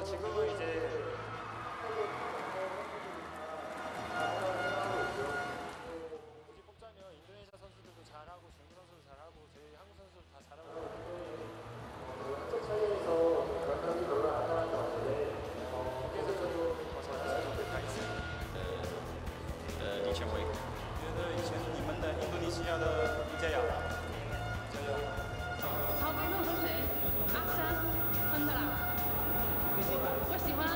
지금은 이제 굳이 뽑자면 인도네시아 선수들도 잘하고 중국 선수도 잘하고 저희 한국 선수도 다 잘하고 한쪽 차이에서 그런 게 별로 안 나는 것 같은데 국제에서도 더 잘하시는 분 다 있어요. 李前伟，觉得以前你们的印度尼西亚的李佳雅，好，背后和谁？阿山，芬德拉。我喜欢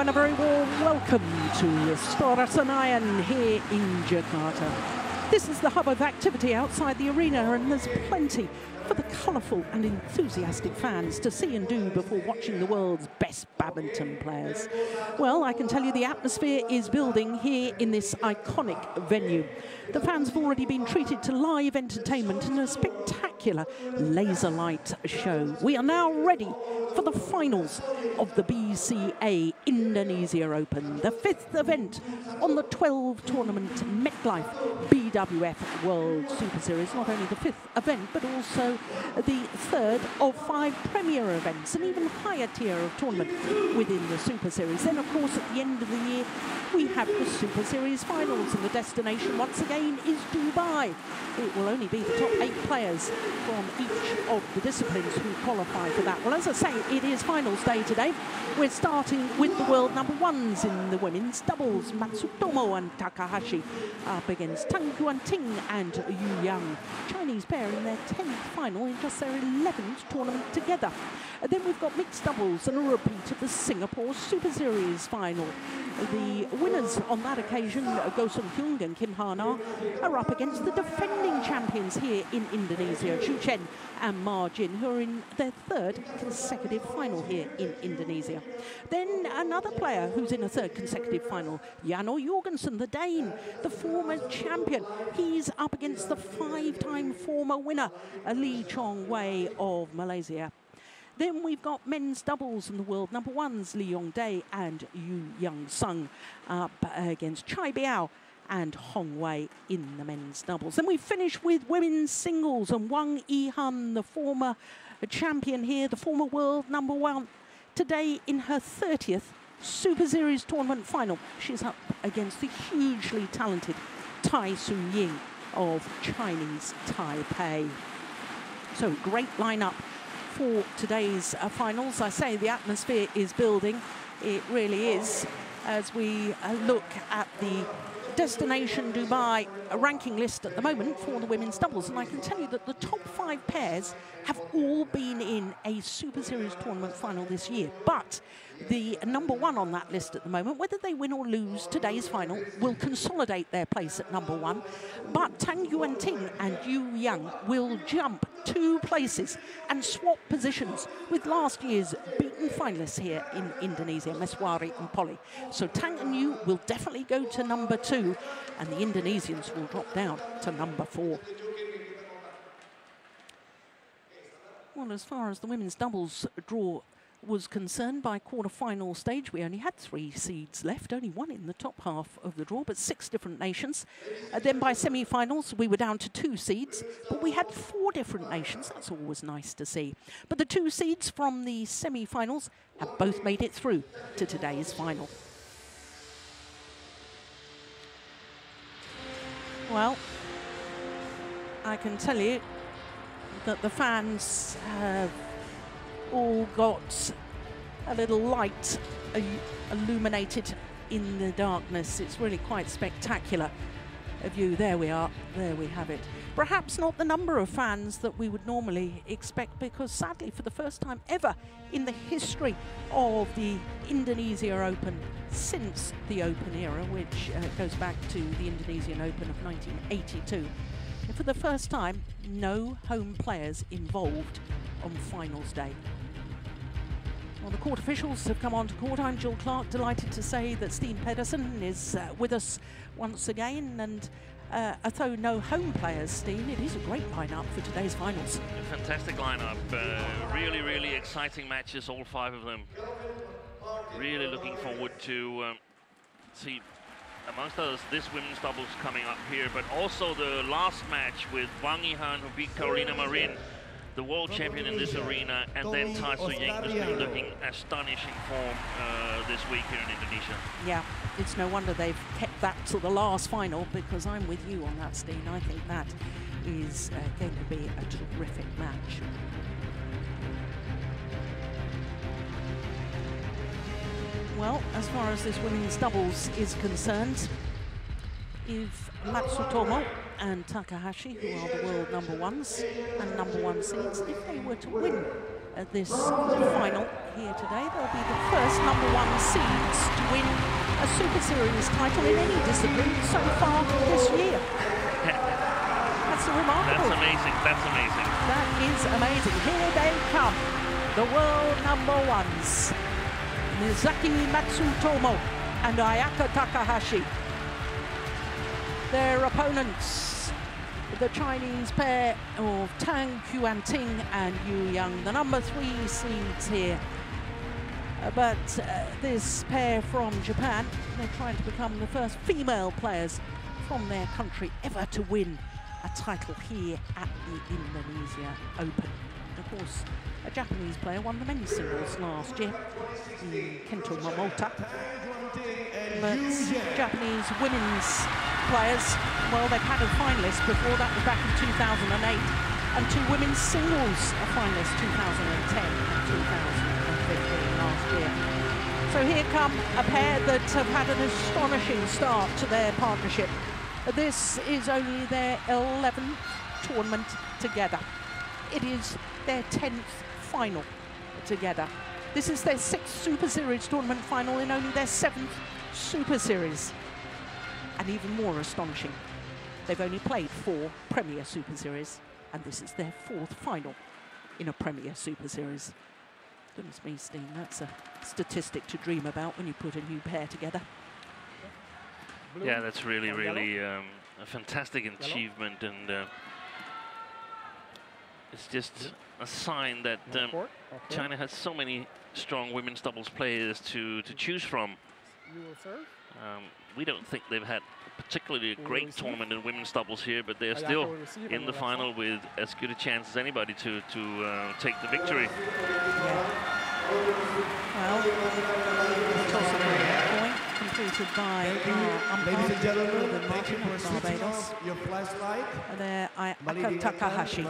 and a very warm welcome to Istora Senayan here in Jakarta. This is the hub of activity outside the arena, and there's plenty for the colourful and enthusiastic fans to see and do before watching the world's best badminton players. Well, I can tell you the atmosphere is building here in this iconic venue. The fans have already been treated to live entertainment and a spectacular laser light show. We are now ready for the finals of the BCA Indonesia Open, the 5th event on the 12 tournament MetLife BWF World Superseries. Not only the 5th event, but also the 3rd of 5 premier events, an even higher tier of tournament within the Super Series. Then, of course, at the end of the year, we have the Super Series finals, and the destination once again is Dubai. It will only be the top 8 players from each of the disciplines who qualify for that. Well, as I say, it is finals day today. We're starting with the world #1s in the women's doubles. Matsutomo and Takahashi up against Tang, Yuanting and Yuanting. Chinese pair in their 10th final in just their 11th tournament together. And then we've got mixed doubles and a repeat of the Singapore Super Series final. The winners on that occasion, Go Sung Hyung and Kim Ha-na, are up against the defending champions here in Indonesia, Chu Chen and Ma Jin, who are in their 3rd consecutive final here in Indonesia. Then another player who's in a 3rd consecutive final, Janne Jorgensen, the Dane, the former champion. He's up against the 5-time former winner, Lee Chong Wei of Malaysia. Then we've got men's doubles and the world #1s, Lee Yong Dae and Yu Young Sung up against Chai Biao and Hong Wei in the men's doubles. Then we finish with women's singles, and Wang Yihan, the former champion here, the former world #1, today in her 30th Super Series tournament final. She's up against the hugely talented Tai Su Ying of Chinese Taipei. So great lineup for today's finals. I say the atmosphere is building. It really is, as we look at the destination Dubai ranking list at the moment for the women's doubles. And I can tell you that the top 5 pairs have all been in a Super Series tournament final this year. But the #1 on that list at the moment, whether they win or lose today's final, will consolidate their place at #1. But Tang Yuanting and Yu Yang will jump 2 places and swap positions with last year's beaten finalists here in Indonesia, Meswari and Polly. So Tang and Yu will definitely go to #2, and the Indonesians will drop down to #4. Well, as far as the women's doubles draw was concerned, by quarter-final stage, we only had 3 seeds left, only 1 in the top half of the draw, but 6 different nations. Then by semi-finals, we were down to 2 seeds, but we had 4 different nations. That's always nice to see. But the 2 seeds from the semi-finals have both made it through to today's final. Well, I can tell you that the fans have all got a little light illuminated in the darkness. It's really quite spectacular a view. There we are, there we have it. Perhaps not the number of fans that we would normally expect, because sadly for the first time ever in the history of the Indonesia Open since the Open era, which goes back to the Indonesian Open of 1982, for the first time, no home players involved on finals day. Well, the court officials have come on to court. I'm Jill Clark, delighted to say that Steen Pedersen is with us once again. And although no home players, Steen, it is a great lineup for today's finals. A fantastic lineup. Really, really exciting matches, all 5 of them. Really looking forward to see, amongst others, this women's doubles coming up here, but also the last match with Wang Yihan, who beat Carolina Marin, the world champion in this arena, and then Tai Su Ying, who's been looking astonishing form this week here in Indonesia. Yeah, it's no wonder they've kept that to the last final, because I'm with you on that, Steen. I think that is going to be a terrific match. Well, as far as this women's doubles is concerned, if Matsutomo and Takahashi, who are the world #1s and #1 seeds, if they were to win this final here today. They'll be the first #1 seeds to win a Super Series title in any discipline so far this year. That's remarkable. That's amazing. That's amazing. That is amazing. Here they come, the world #1s, Misaki Matsutomo and Ayaka Takahashi. Their opponents, the Chinese pair of Tang, Yuanting and Yuanting, the #3 seeds here. But this pair from Japan, they're trying to become the first female players from their country ever to win a title here at the Indonesia Open. Of course, a Japanese player won the men's singles last year, Kento Momota. But Japanese women's players, well, they've had a finalist before. That was back in 2008, and 2 women's singles finalists, 2010 and 2015 last year. So here come a pair that have had an astonishing start to their partnership. This is only their 11th tournament together. It is their 10th final together. This is their 6th Super Series tournament final in only their 7th Super Series. And even more astonishing, they've only played 4 Premier Super Series, and this is their 4th final in a Premier Super Series. Goodness me, Steen, that's a statistic to dream about when you put a new pair together. Yeah, that's really, really a fantastic achievement, and it's just a sign that China has so many strong women's doubles players to choose from. We don't think they've had particularly a great tournament in women's doubles here, but they're still in the final with as good a chance as anybody to take the victory. Well, toss of point completed by ladies and gentlemen, thank you for Barbados. switching off your flashlight. And there, Ayaka Takahashi.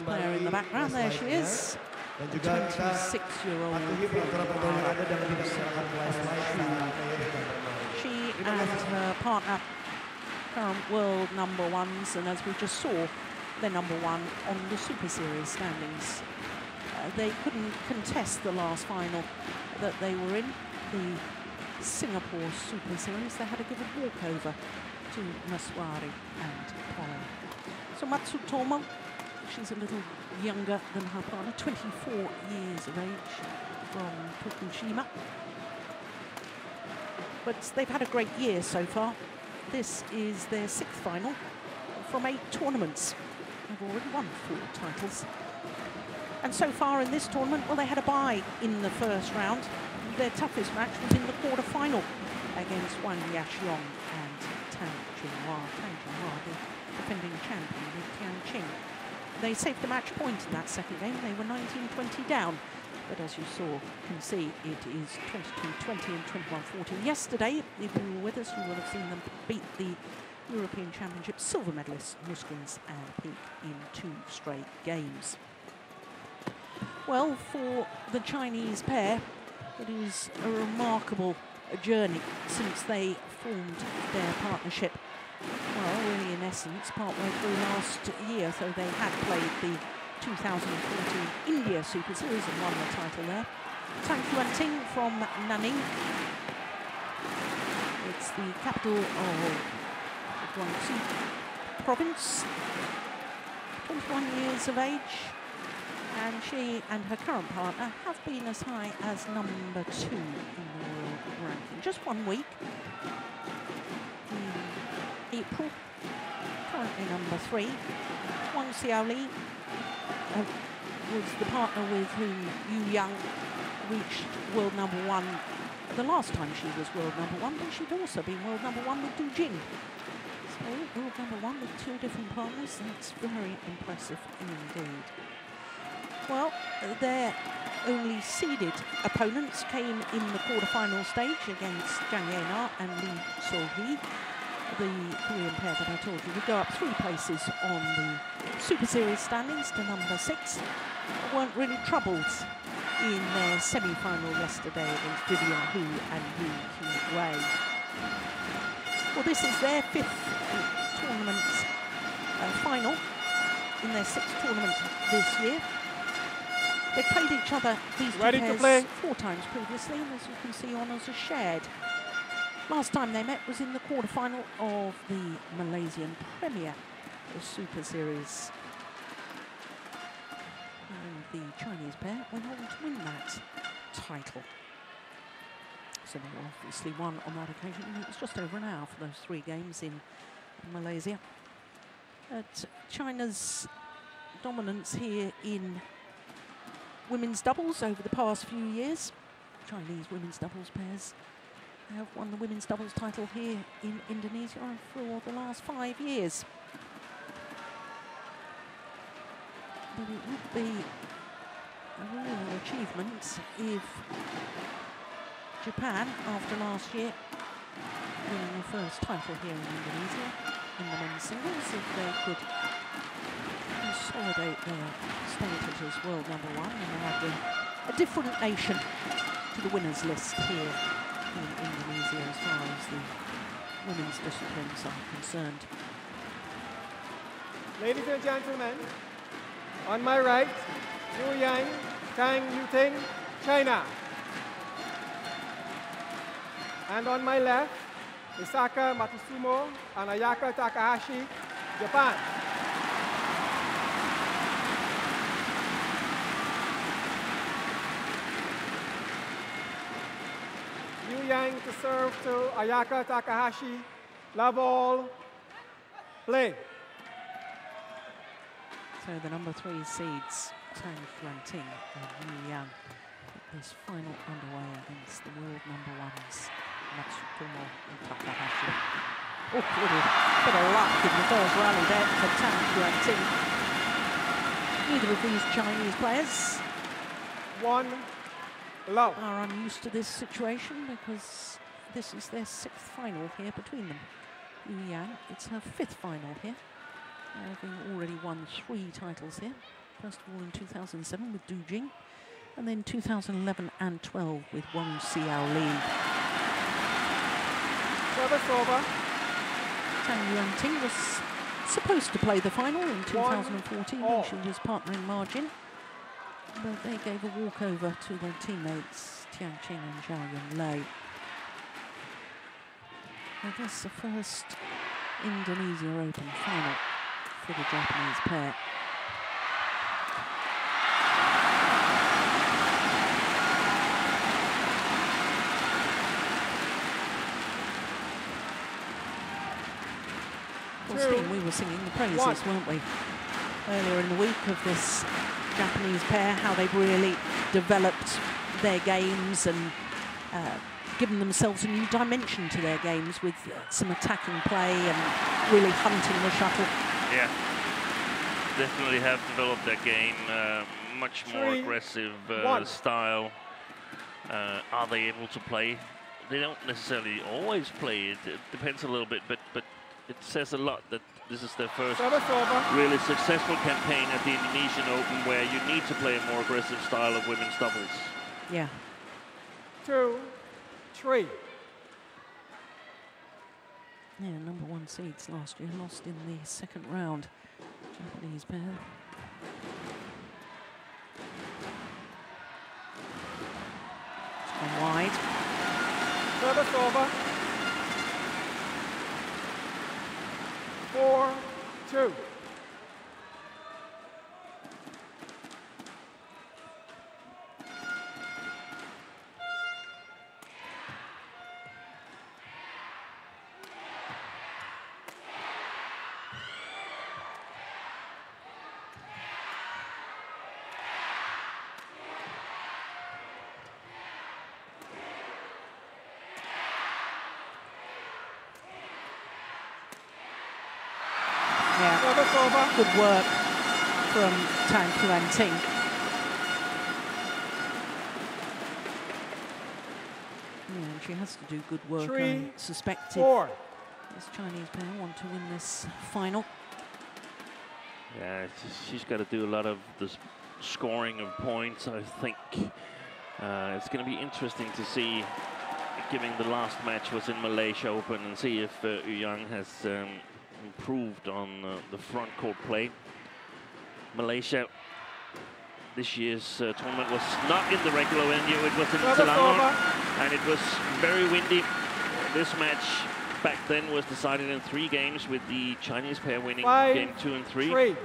Player in the background, there she is. Dan juga kita 26-year-old. patuhi peraturan permainan Anda dan lebih silakan flashlight. She and her partner, current world #1s, and as we just saw, they're #1 on the Super Series standings. They couldn't contest the last final that they were in, the Singapore Super Series. They had to give a walkover to Maswari and Polo. So Matsutomo, she's a little younger than her partner, 24 years of age, from Fukushima. But they've had a great year so far. This is their 6th final from 8 tournaments. They've already won 4 titles. And so far in this tournament, well, they had a bye in the first round. Their toughest match was in the quarter-final against Wang Yaxiong and Tang Jinhua. Tang Jinhua, the defending champion with Tianqing. They saved the match point in that second game. They were 19-20 down. But as you can see, it is 22-20 and 21-14. Yesterday, if you were with us, you would have seen them beat the European Championship silver medalists, Muskins and Pink, in 2 straight games. Well, for the Chinese pair, it is a remarkable journey since they formed their partnership. Well, really, in essence, partway through last year. So they had played the 2014 India Super Series and won the title there. Tang Yuanting from Nanning. It's the capital of Guangxi province. 21 years of age. And she and her current partner have been as high as #2 in the world ranking. Just 1 week. In April, currently #3. Wang Xiaoli was the partner with whom Yuanting reached world #1 the last time she was world #1, but she'd also been world #1 with Du Jing. So world #1 with 2 different partners, that's very impressive indeed. Well, their only seeded opponents came in the quarter-final stage against Zhang Yana and Li So-hee, the Korean pair that I told you would go up 3 places on the Super Series standings to #6. They weren't really troubled in their semi-final yesterday against Vivian Hu and Yu Qi-wei. Well, this is their 5th tournament final in their 6th tournament this year. They played each other, these two Ready to pairs, play. 4 times previously, and as you can see, honours are shared. Last time they met was in the quarterfinal of the Malaysian Premier Super Series. And the Chinese pair went on to win that title. So they obviously won on that occasion, and it was just over an hour for those 3 games in Malaysia. But China's dominance here in women's doubles over the past few years. Chinese women's doubles pairs have won the women's doubles title here in Indonesia for the last 5 years. But it would be a real achievement if Japan, after last year winning the first title here in Indonesia in the men's singles, if they could consolidate their status as world #1 and add a different nation to the winners list here in Indonesia as far as the women's disciplines are concerned. Ladies and gentlemen, on my right, Yuanting, Tang, Yuanting, China. And on my left, Misaki, Matsutomo, and Ayaka, Takahashi, Japan. Yuanting to serve to Ayaka, Takahashi, love all, play. So the number 3 seeds, Tang, Yuanting and Yuanting, put this final underway against the world #1s, Matsutomo and Takahashi. Oh, little bit of luck in the first rally there for Tang, Yuanting. Neither of these Chinese players 1 love. are unused to this situation because this is their 6th final here between them. Yuanting, it's her 5th final here, having already won 3 titles here. First of all in 2007 with Du Jing, and then 2011 and 12 with Wang Xiao Li. Service over. Tang Yuanting was supposed to play the final in 2014 when she was partnering Margin, but they gave a walkover to their teammates Tian Qing and Zhao Yunlei. I guess the first Indonesia Open final for the Japanese pair. Well, Steve, we were singing the praises, weren't we, earlier in the week of this Japanese pair, how they've really developed their games and given themselves a new dimension to their games with some attacking play and really hunting the shuttle. Yeah, definitely have developed their game, much more aggressive style. Are they able to play? They don't necessarily always play. It depends a little bit, but it says a lot that this is their first really successful campaign at the Indonesian Open, where you need to play a more aggressive style of women's doubles. Yeah. 2, 3. Yeah, #1 seeds last year lost in the 2nd round. Japanese pair. It's gone wide. Service over. 4-2. Good work from Tang Yuanting. Yeah, and she has to do good work. I suspect this Chinese pair want to win this final. Yeah, she's got to do a lot of the scoring of points, I think. It's going to be interesting to see, given the last match was in Malaysia Open, and see if Yuanting has improved on the front court play. Malaysia this year's tournament was not in the regular venue. It was in Service Selangor, over. and it was very windy. This match back then was decided in 3 games, with the Chinese pair winning 5, game 2 and 3. 3.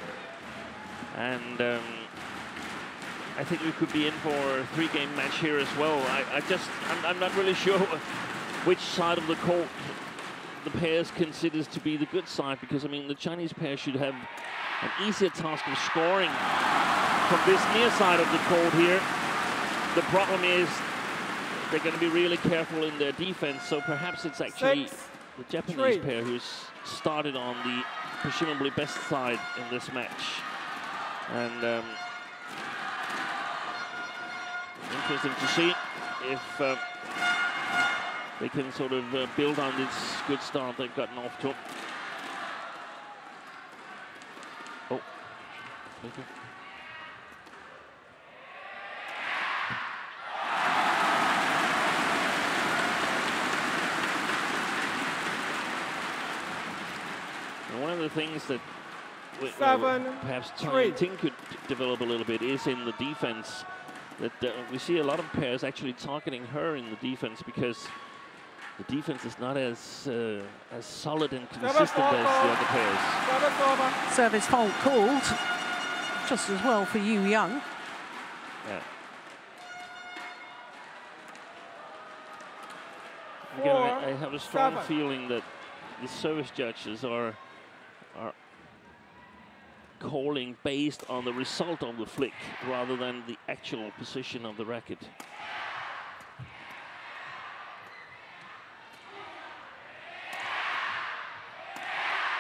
And I think we could be in for a 3-game match here as well. I'm not really sure which side of the court the pairs considers to be the good side, because I mean the Chinese pair should have an easier task of scoring from this near side of the court here. The problem is they're going to be really careful in their defense, so perhaps it's actually 6, the Japanese 3. pair who's started on the presumably best side in this match. And interesting to see if they can sort of build on this good start they've gotten off to. Oh, thank you. And one of the things that 7, perhaps 3. Yuanting could develop a little bit is in the defense. That we see a lot of pairs actually targeting her in the defense, because the defense is not as solid and consistent as the other pairs. Service over. Service fault called, just as well for Yu Young. Yeah. Again, I have a strong 7. feeling that the service judges are calling based on the result of the flick rather than the actual position of the racket.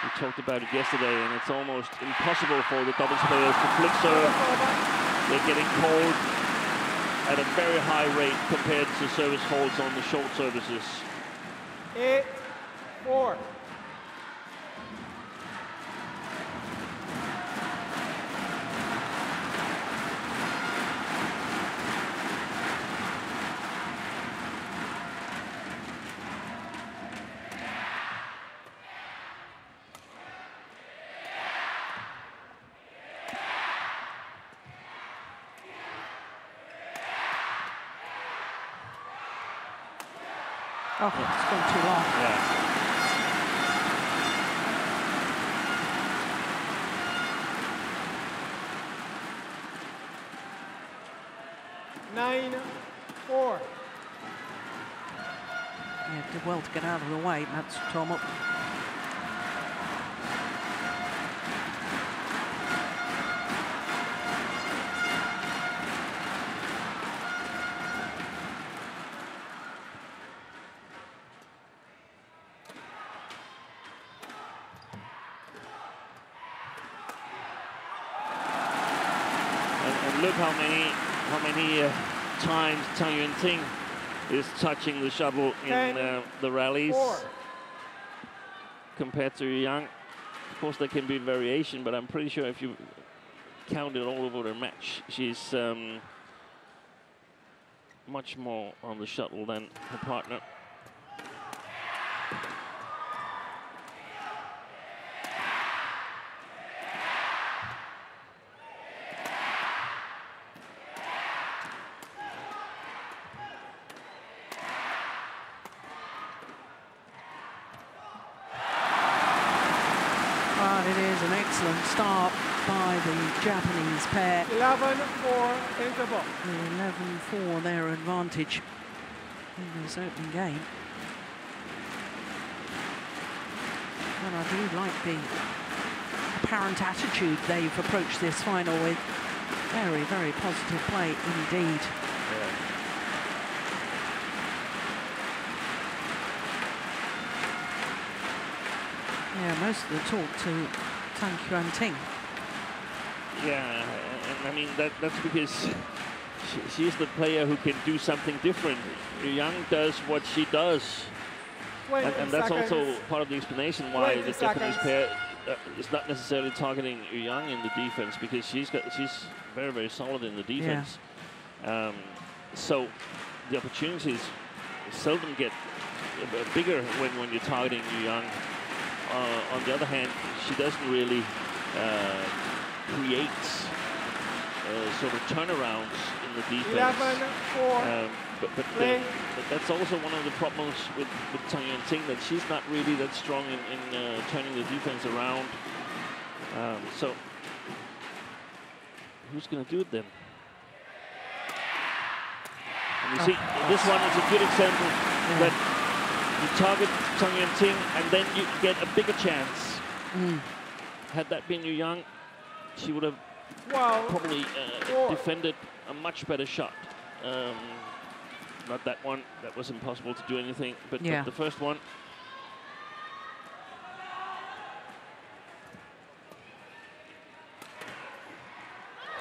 We talked about it yesterday, and it's almost impossible for the doubles players to flick serve. They're getting called at a very high rate compared to service holds on the short services. 8, 4. Oh, it's gone too long. Yeah. 9, 4. Yeah, did well to get out of the way, Matsutomo. And look how many times Tang Yuanting is touching the shuttle in the rallies 4. compared to Yang. Of course, there can be variation, but I'm pretty sure if you count it all over the match, she's much more on the shuttle than her partner. Excellent start by the Japanese pair. 11-4 interval. 11-4 their advantage in this opening game. And I do like the apparent attitude they've approached this final with. Very, very positive play indeed. Yeah, most of the talk to Tang Yuanting. Yeah, and I mean that's because she's the player who can do something different. Yang does what she does, and that's also part of the explanation why the Japanese pair is not necessarily targeting Yang in the defense, because she's very, very solid in the defense. Yeah. So the opportunities seldom get bigger when you're targeting Yang. On the other hand, she doesn't really create sort of turnarounds in the defense. 11-4. But that's also one of the problems with Tang Yuanting, that she's not really that strong in turning the defense around. So who's going to do it then? And you see, this one is a good example that you target Tang Yuanting and then you get a bigger chance. Had that been Yu Yang, she would have probably defended a much better shot. Not that one, that was impossible to do anything, but the first one.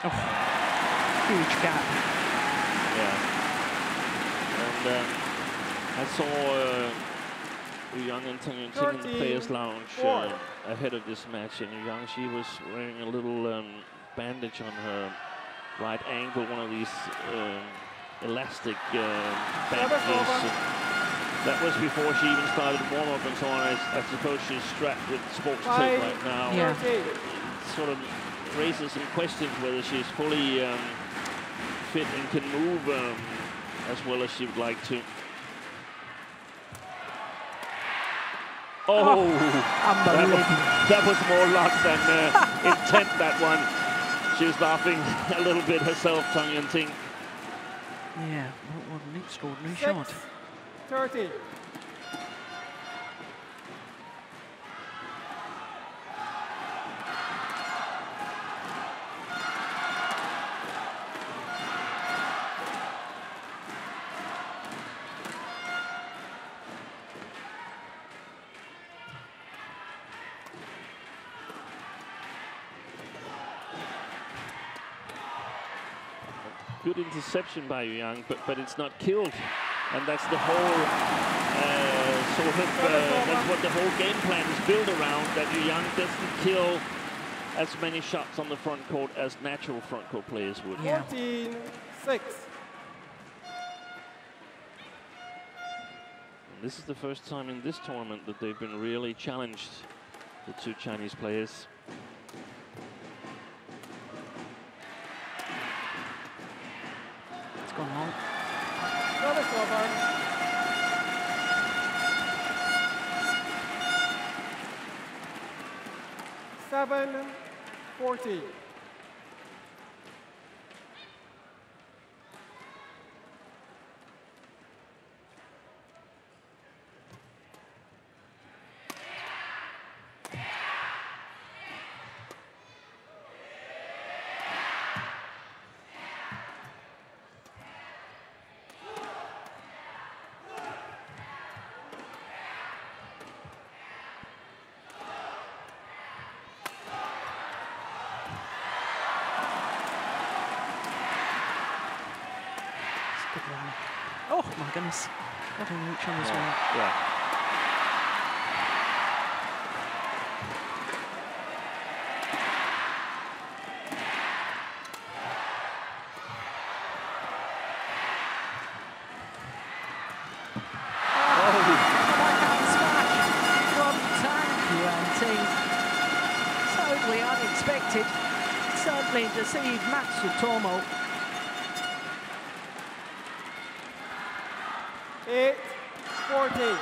Huge gap. Yeah. And I saw Yu Yang and Tang Yuanting in the Players' Lounge ahead of this match, and Yu Yang, she was wearing a little bandage on her right ankle, one of these elastic bandages. That was before she even started warm-up and so on. I suppose she's strapped with sports tape right now. Yeah. It sort of raises some questions whether she's fully fit and can move as well as she would like to. Oh, that was more luck than intent, that one. She was laughing a little bit herself, Tang Yuanting. Yeah, what an extraordinary shot. 30. Good interception by Yu Yang, but it's not killed. And that's the whole that's what the whole game plan is built around, that Yu Yang doesn't kill as many shots on the front court as natural front court players would. 14-6. This is the first time in this tournament that they've been really challenged, the two Chinese players. It's gone long. Service over. Seven, 40. Oh my goodness. What a reach on this one. Yeah. Totally unexpected. Certainly deceived Matsutomo. 8-40.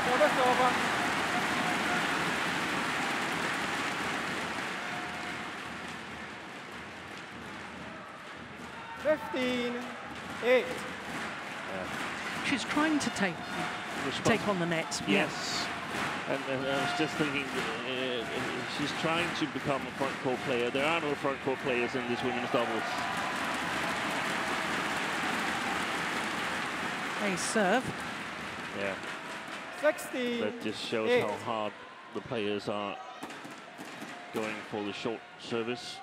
Service over. 15-8. She's trying to take on the net. Yes. And I was just thinking, she's trying to become a front court player. There are no front court players in this women's doubles. They serve. Yeah. 16. That just shows 8. how hard the players are going for the short service.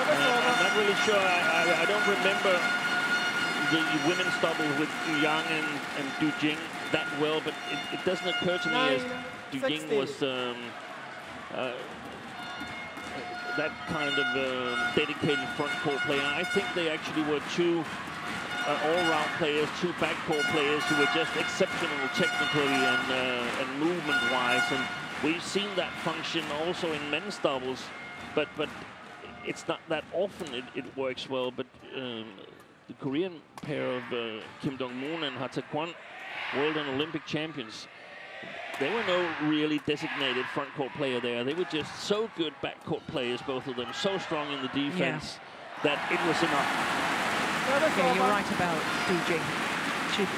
I'm not really sure. I don't remember the women's double with Yang and Du Jing that well, but it doesn't occur to me as Du Jing was that kind of dedicated front court player. I think they actually were two all-round players, two backcourt players who were just exceptional technically and movement-wise, and we've seen that function also in men's doubles, but it's not that often it works well. But the Korean pair of Kim Dong-moon and Ha Tae-kwon, world and Olympic champions, they were no really designated front court player there. They were just so good backcourt players, both of them, so strong in the defense that it was enough. Yeah, you're right about Du Jing.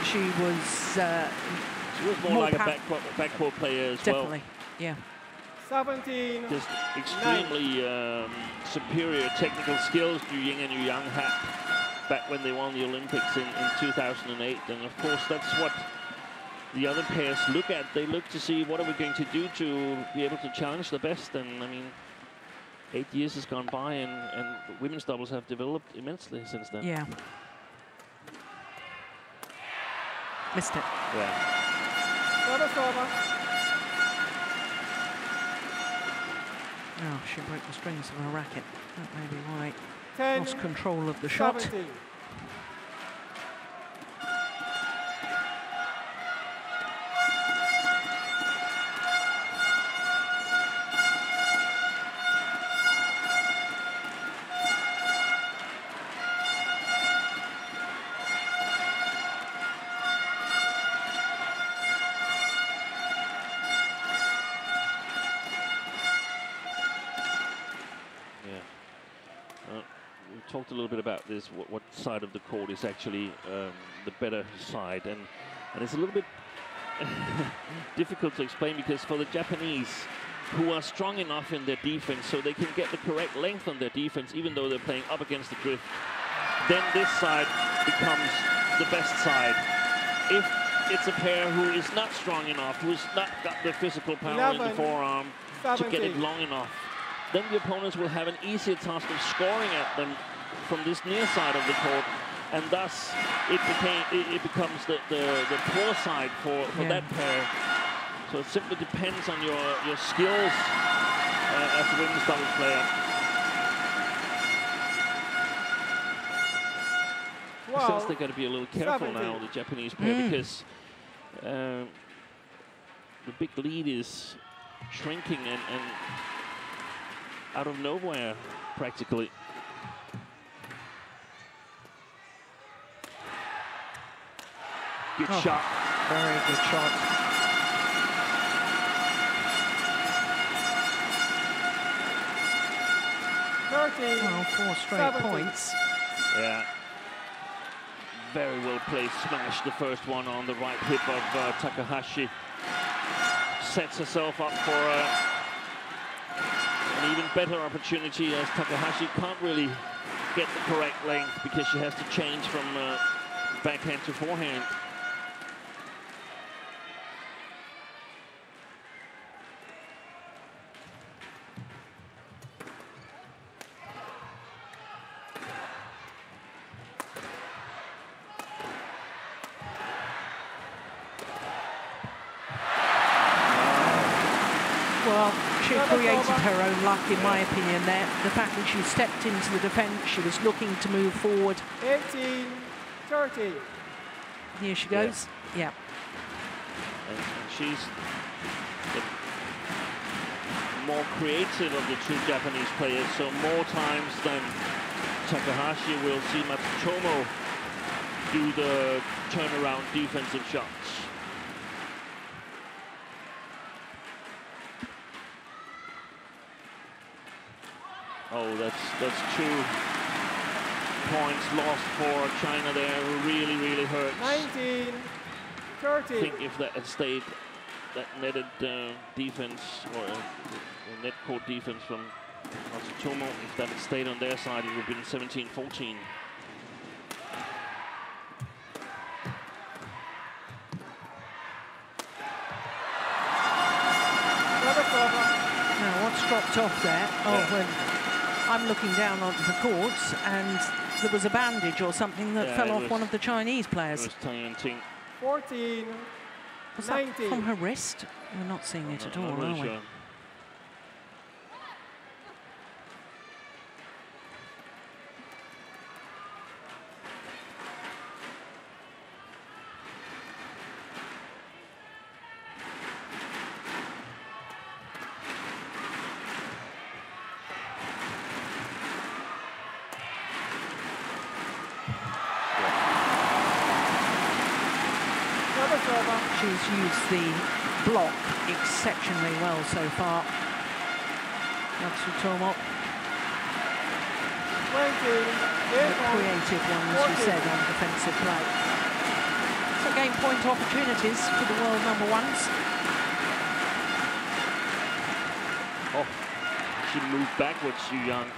She was more like a backcourt player as definitely. well. Yeah. 17. Just extremely superior technical skills Du Jing and Yu Yang had back when they won the Olympics in 2008. And of course, that's what the other pairs look at. They look to see what are we going to do to be able to challenge the best. And I mean, 8 years has gone by, and women's doubles have developed immensely since then. Yeah. Missed it. Yeah. Service over. Oh, she broke the strings of her racket. That may be why. 10. Lost control of the shot. 17. Talked a little bit about this, what side of the court is actually the better side, and it's a little bit difficult to explain, because for the Japanese, who are strong enough in their defense so they can get the correct length on their defense even though they're playing up against the drift, then this side becomes the best side. If it's a pair who is not strong enough, who's not got the physical power in the forearm to get it long enough, then the opponents will have an easier task of scoring at them from this near side of the court, and thus it becomes the poor side for that pair. So it simply depends on your skills as a women's doubles player. Wow. Since they've got to be a little careful 17. now, the Japanese pair, because the big lead is shrinking and out of nowhere, practically. Good shot. Very good shot. Well, 4 straight 17. points. Yeah. Very well played smash, the first one on the right hip of Takahashi. Sets herself up for an even better opportunity, as Takahashi can't really get the correct length because she has to change from backhand to forehand. Well, she created her own luck, in my opinion, there. The fact that she stepped into the defence, she was looking to move forward. 18, 30. Here she goes. Yeah. And she's the more creative of the two Japanese players, so more times than Takahashi will see Matsutomo do the turnaround defensive shots. Oh, that's 2 points lost for China there. Really, really hurts. 19, I 30. think if that had stayed, that netted defense or net court defense from Matsutomo, if that had stayed on their side, it would have been 17-14. Now, what's dropped off there? Oh, when I'm looking down on the courts, and there was a bandage or something that fell off one of the Chinese players. It was Tang Yuanting. 14, Was that 19. from her wrist? We're not seeing it at all, Not really are we? sure. She's used the block exceptionally well so far. Matsutomo. 20, The creative one, as you said, on defensive play. So game point opportunities for the world number ones. Oh, she moved backwards, Yu Yang.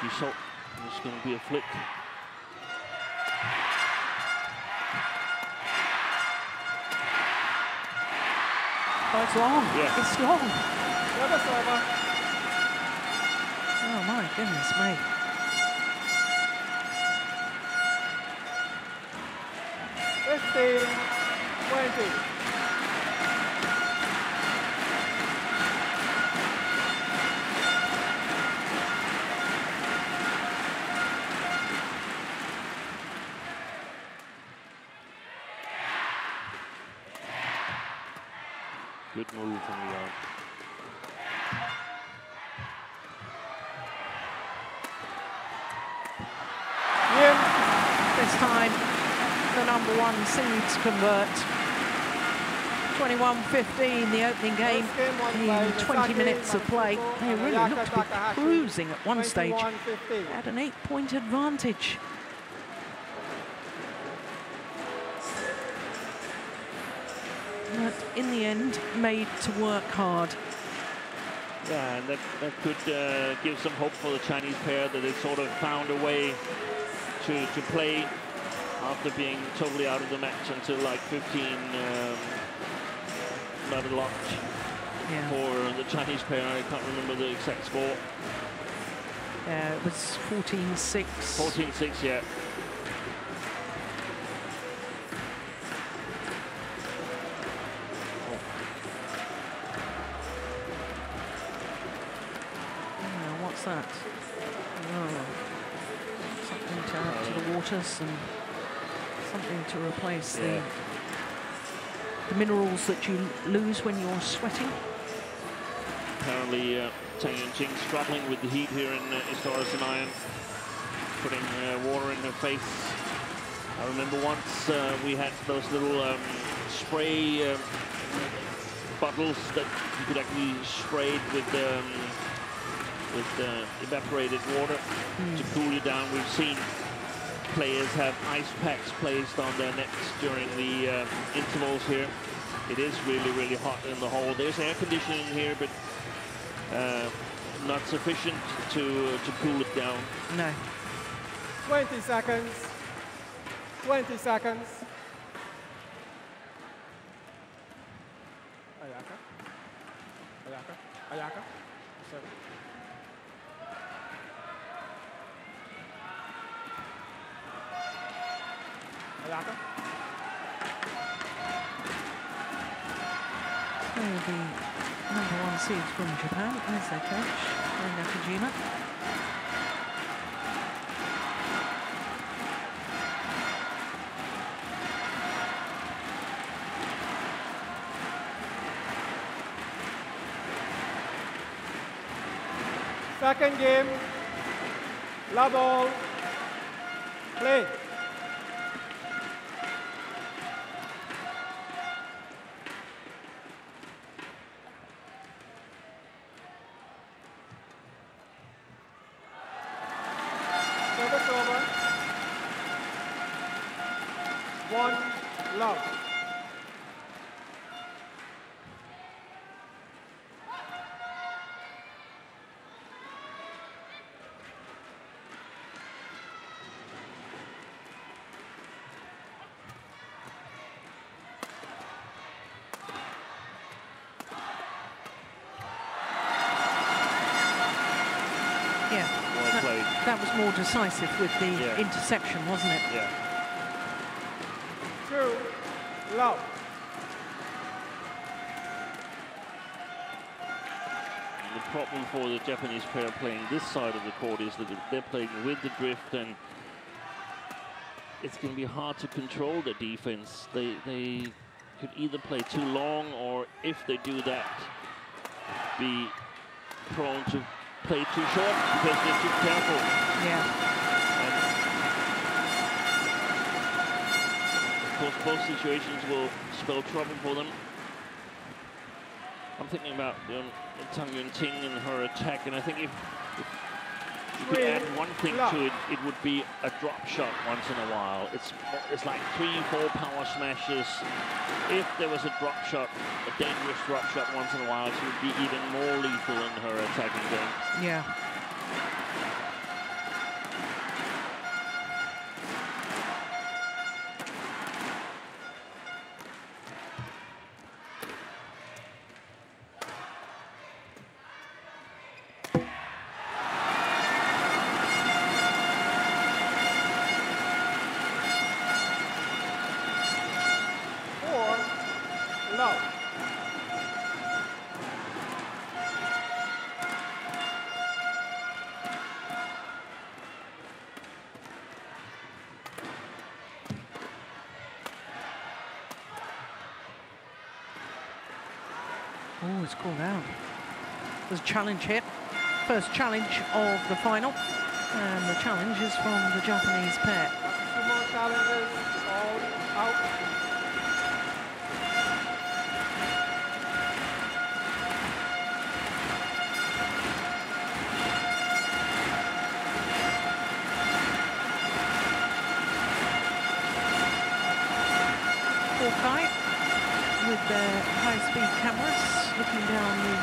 She thought it was going to be a flick. Oh, it's long. Yeah. It's long. Never server. Oh, my goodness me. Fifteen, 20. Good move from Yuan. This time, the number one seeds convert. 21-15, the opening game in 20 minutes of play. They really looked to be cruising at one stage. They had an 8-point advantage. But in the end, made to work hard. Yeah, and that could give some hope for the Chinese pair that they sort of found a way to play after being totally out of the match until like 15. Not a lot for the Chinese pair. I can't remember the exact score. Yeah, it was 14-6. 14-6, yeah. What's that? Oh, something to add to the waters and something to replace the minerals that you lose when you're sweating. Apparently, Tang Yuanting struggling with the heat here in Senayan, putting water in her face. I remember once we had those little spray bottles that you could actually spray it with evaporated water to cool you down. We've seen players have ice packs placed on their necks during the intervals here. It is really, really hot in the hall. There's air conditioning here, but not sufficient to cool it down. No. 20 seconds. 20 seconds. Ayaka. Seven. Ayaka. So the number one seeds from Japan, as their coach, Nakajima. Second game. Love all. Play. Service over. 1 love. That was more decisive with the interception, wasn't it? Yeah. 2 love. And the problem for the Japanese pair playing this side of the court is that they're playing with the drift, and it's going to be hard to control the defense. They could either play too long, or if they do that, be prone to play too short because they're too careful. Yeah. And of course, both situations will spell trouble for them. I'm thinking about Tang Yuanting and her attack, and I think if you could add one thing to it, it would be a drop shot once in a while. It's like 3-4 power smashes. If there was a drop shot, a dangerous drop shot once in a while, she would be even more lethal in her attacking game. Yeah. Oh, it's called out. There's a challenge hit. First challenge of the final. And the challenge is from the Japanese pair. 2 more challenges, all out. Hawkeye with their high-speed cameras looking down the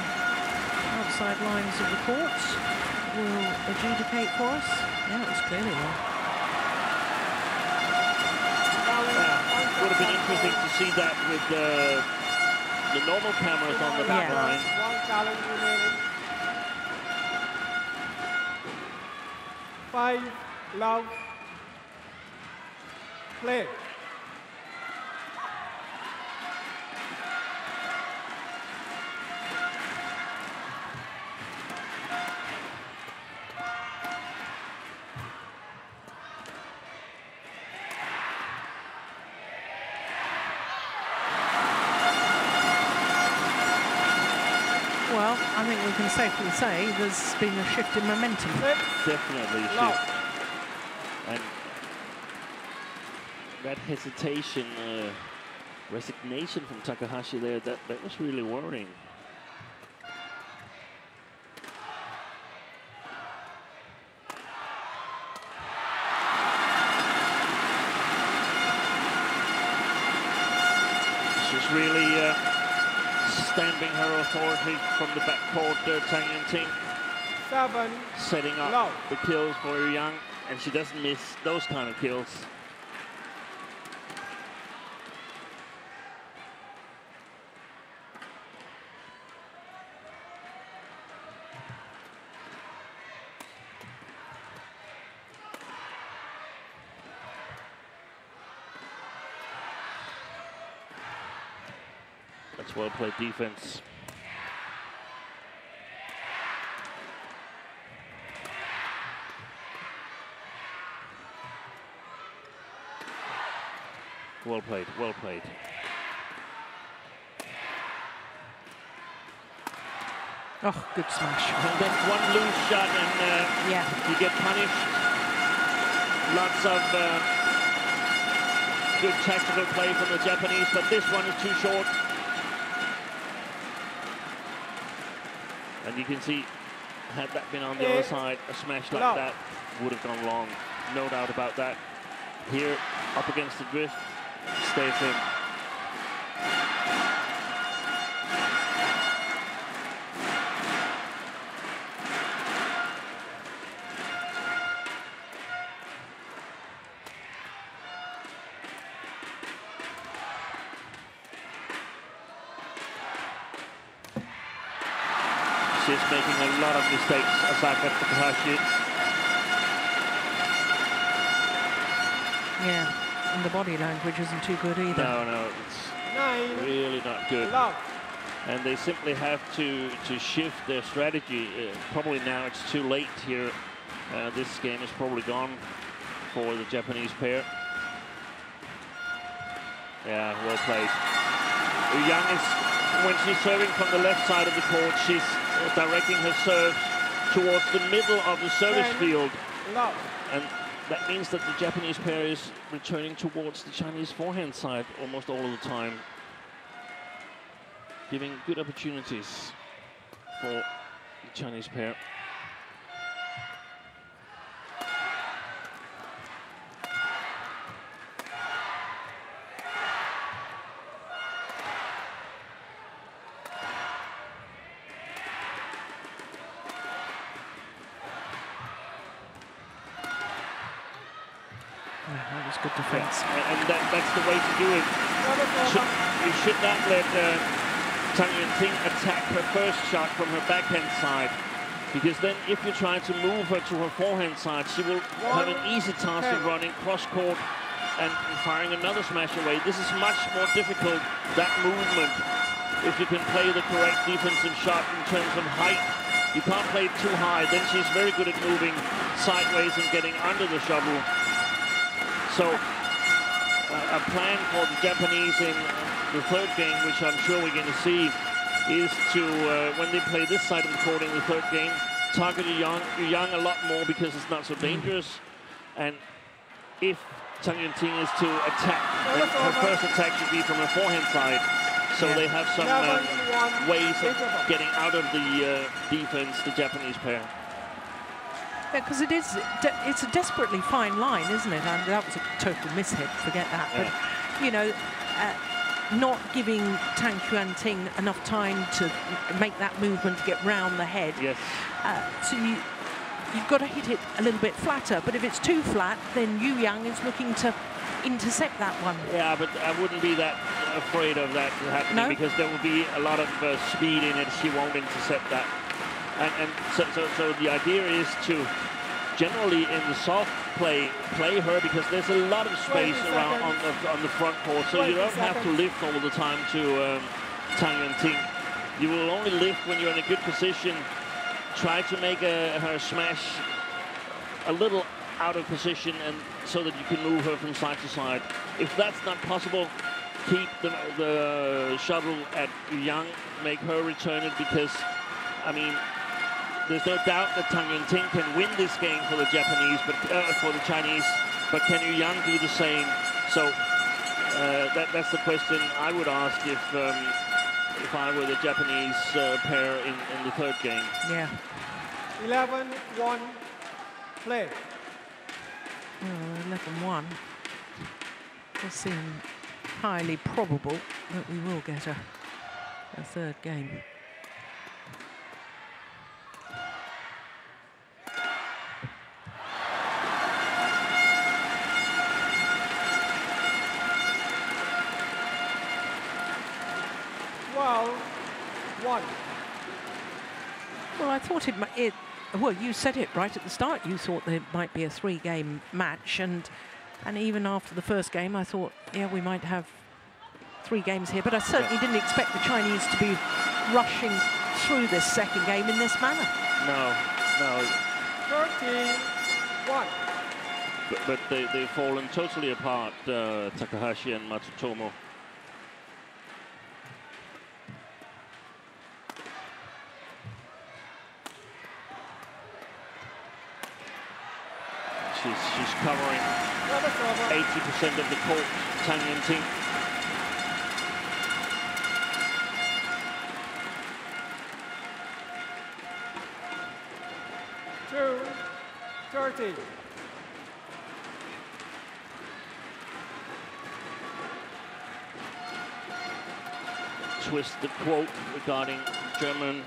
outside lines of the court will adjudicate for us. Yeah, it was clearly one. Would have been interesting to see that with the normal cameras on the back line. 1 challenge remaining. 5 love. Play. Well, I think we can safely say there's been a shift in momentum. Definitely a shift. And that hesitation, resignation from Takahashi there, that was really worrying. She's really stamping her authority from the backcourt, Tang Yuanting. 7 setting up love. the kills for Yang, and she doesn't miss those kind of kills. That's well played defense. Well played, well played. Oh, good smash. And then one loose shot and yeah, you get punished. Lots of good tactical play from the Japanese, but this one is too short. And you can see, had that been on the other side, a smash like that would have gone long. No doubt about that. Here, up against the drift, stays in. She's making a lot of mistakes, Ayaka Takahashi. Yeah, and the body language isn't too good either. No, it's really not good. And they simply have to shift their strategy. Probably now it's too late here. This game is probably gone for the Japanese pair. Yeah, well played. Yang is, when she's serving from the left side of the court, she's directing her serves towards the middle of the service field. And that means that the Japanese pair is returning towards the Chinese forehand side almost all of the time, giving good opportunities for the Chinese pair. That was good defense. And that's the way to do it. You should not let Tang Yuanting attack her first shot from her backhand side, because then if you try to move her to her forehand side, she will have an easy task of running cross-court and firing another smash away. This is much more difficult, that movement, if you can play the correct defensive shot in terms of height. You can't play it too high, then she's very good at moving sideways and getting under the shuttle. So a plan for the Japanese in the third game, which I'm sure we're going to see, is to, when they play this side of the court in the third game, target Yang a lot more because it's not so dangerous. And if Tang Yuanting is to attack, then her first attack should be from her forehand side. So they have some ways of getting out of the defense, the Japanese pair. Yeah, because it's a desperately fine line, isn't it? And that was a total mishit, forget that. Yeah. But, you know, not giving Tang Yuanting enough time to make that movement to get round the head. Yes. So you've got to hit it a little bit flatter, but if it's too flat, then Yu Yang is looking to intercept that one. Yeah, but I wouldn't be that afraid of that happening, because there will be a lot of speed in it. She won't intercept that. And so the idea is to generally in the soft play her, because there's a lot of space around on the front court, so you don't have to lift all the time to Tang Yuanting. You will only lift when you're in a good position. Try to make her smash a little out of position, and so that you can move her from side to side. If that's not possible, keep the shuttle at Yang, make her return it, because I mean, there's no doubt that Tang Yuanting can win this game for the Japanese, but for the Chinese. But can Yu Yang do the same? So that's the question I would ask if I were the Japanese pair in the third game. Yeah. 11-1, play. 11-1. Does seem highly probable that we will get a third game. Well, I thought well, you said it right at the start. You thought there might be a three-game match, and even after the first game, I thought, yeah, we might have 3 games here. But I certainly didn't expect the Chinese to be rushing through this second game in this manner. No. 13-1. But they've fallen totally apart, Takahashi and Matsutomo. She's covering 80% of the court, Tang Yuanting. twist the quote regarding German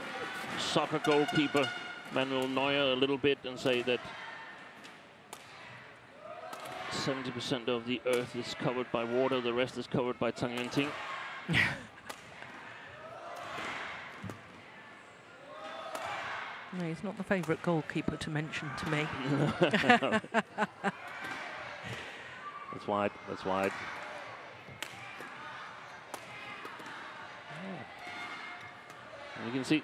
soccer goalkeeper Manuel Neuer a little bit and say that 70% of the earth is covered by water, the rest is covered by Tang Yuanting. No, he's not the favourite goalkeeper to mention to me. That's wide, that's wide. And you can see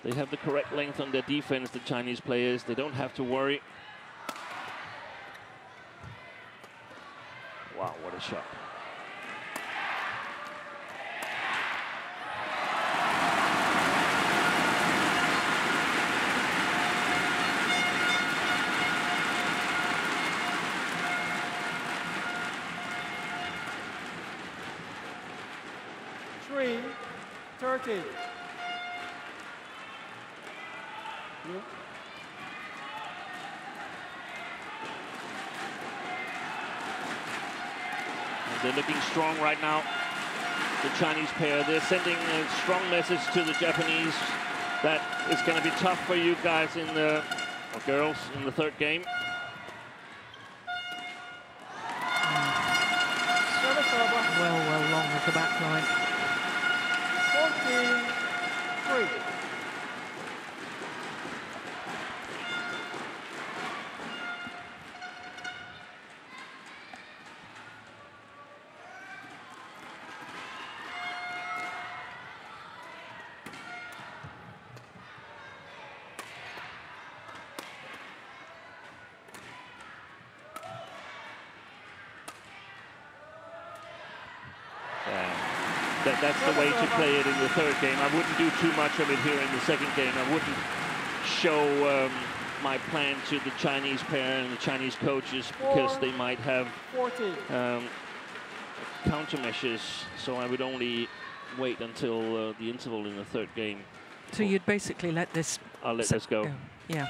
they have the correct length on their defense, the Chinese players. They don't have to worry. Wow, what a shot. Turkey. They're looking strong right now, the Chinese pair. They're sending a strong message to the Japanese that it's going to be tough for you guys in the, or girls, in the third game. Well long with the back line. 14-3. That's the way to play it in the third game. I wouldn't do too much of it here in the second game. I wouldn't show my plan to the Chinese pair and the Chinese coaches because they might have countermeasures. So I would only wait until the interval in the third game. So you'd basically let this... I'll let this go. Yeah.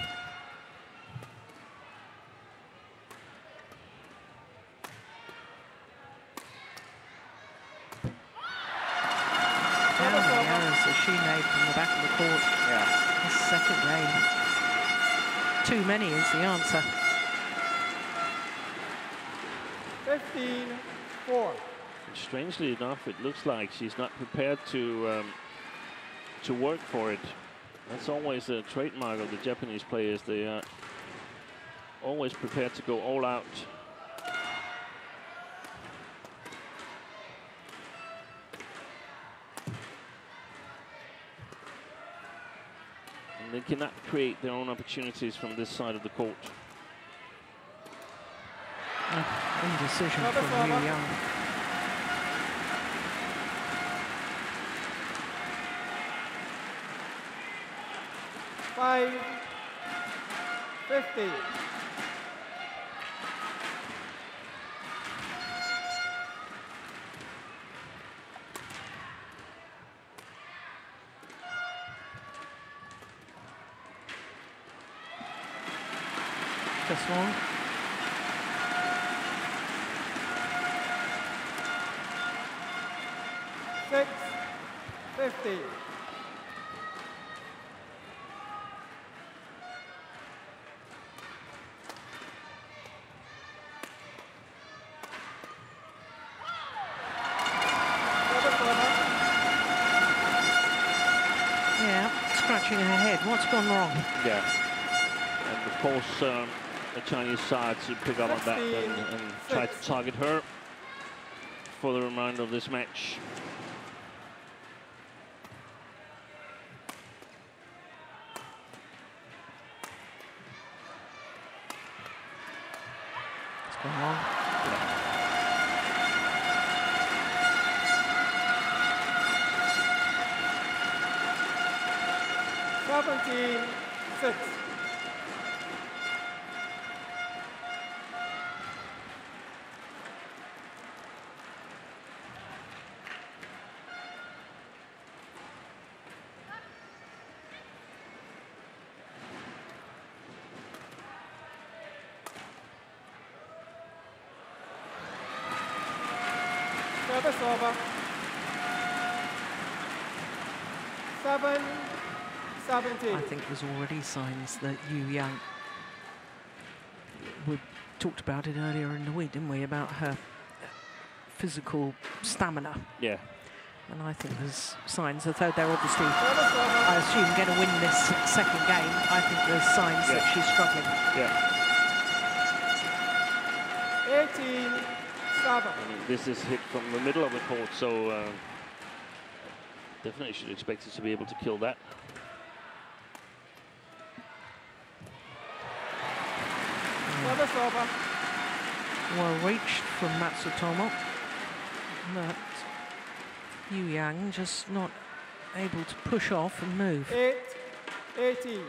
She made from the back of the court. Yeah. The second game. Too many is the answer. 15-4. Strangely enough, it looks like she's not prepared to work for it. That's always a trademark of the Japanese players. They are always prepared to go all out. They cannot create their own opportunities from this side of the court. Indecision from Yu Young. Five, 50. This one. Six, 50. Yeah, scratching her head. What's gone wrong? Yeah. And of course, the Chinese side to pick up on that and try to target her for the remainder of this match. It's gone wrong. Yeah. 17-6. Service over. 17. I think there's already signs that Yuanting, we talked about it earlier in the week, didn't we, about her physical stamina. Yeah. And I think there's signs, although they're obviously, I assume, going to win this second game, I think there's signs that she's struggling. Yeah. 18-7. This is hit from the middle of the court, so definitely should expect us to be able to kill that. Well reached from Matsutomo, but Yuanting just not able to push off and move. 8-18.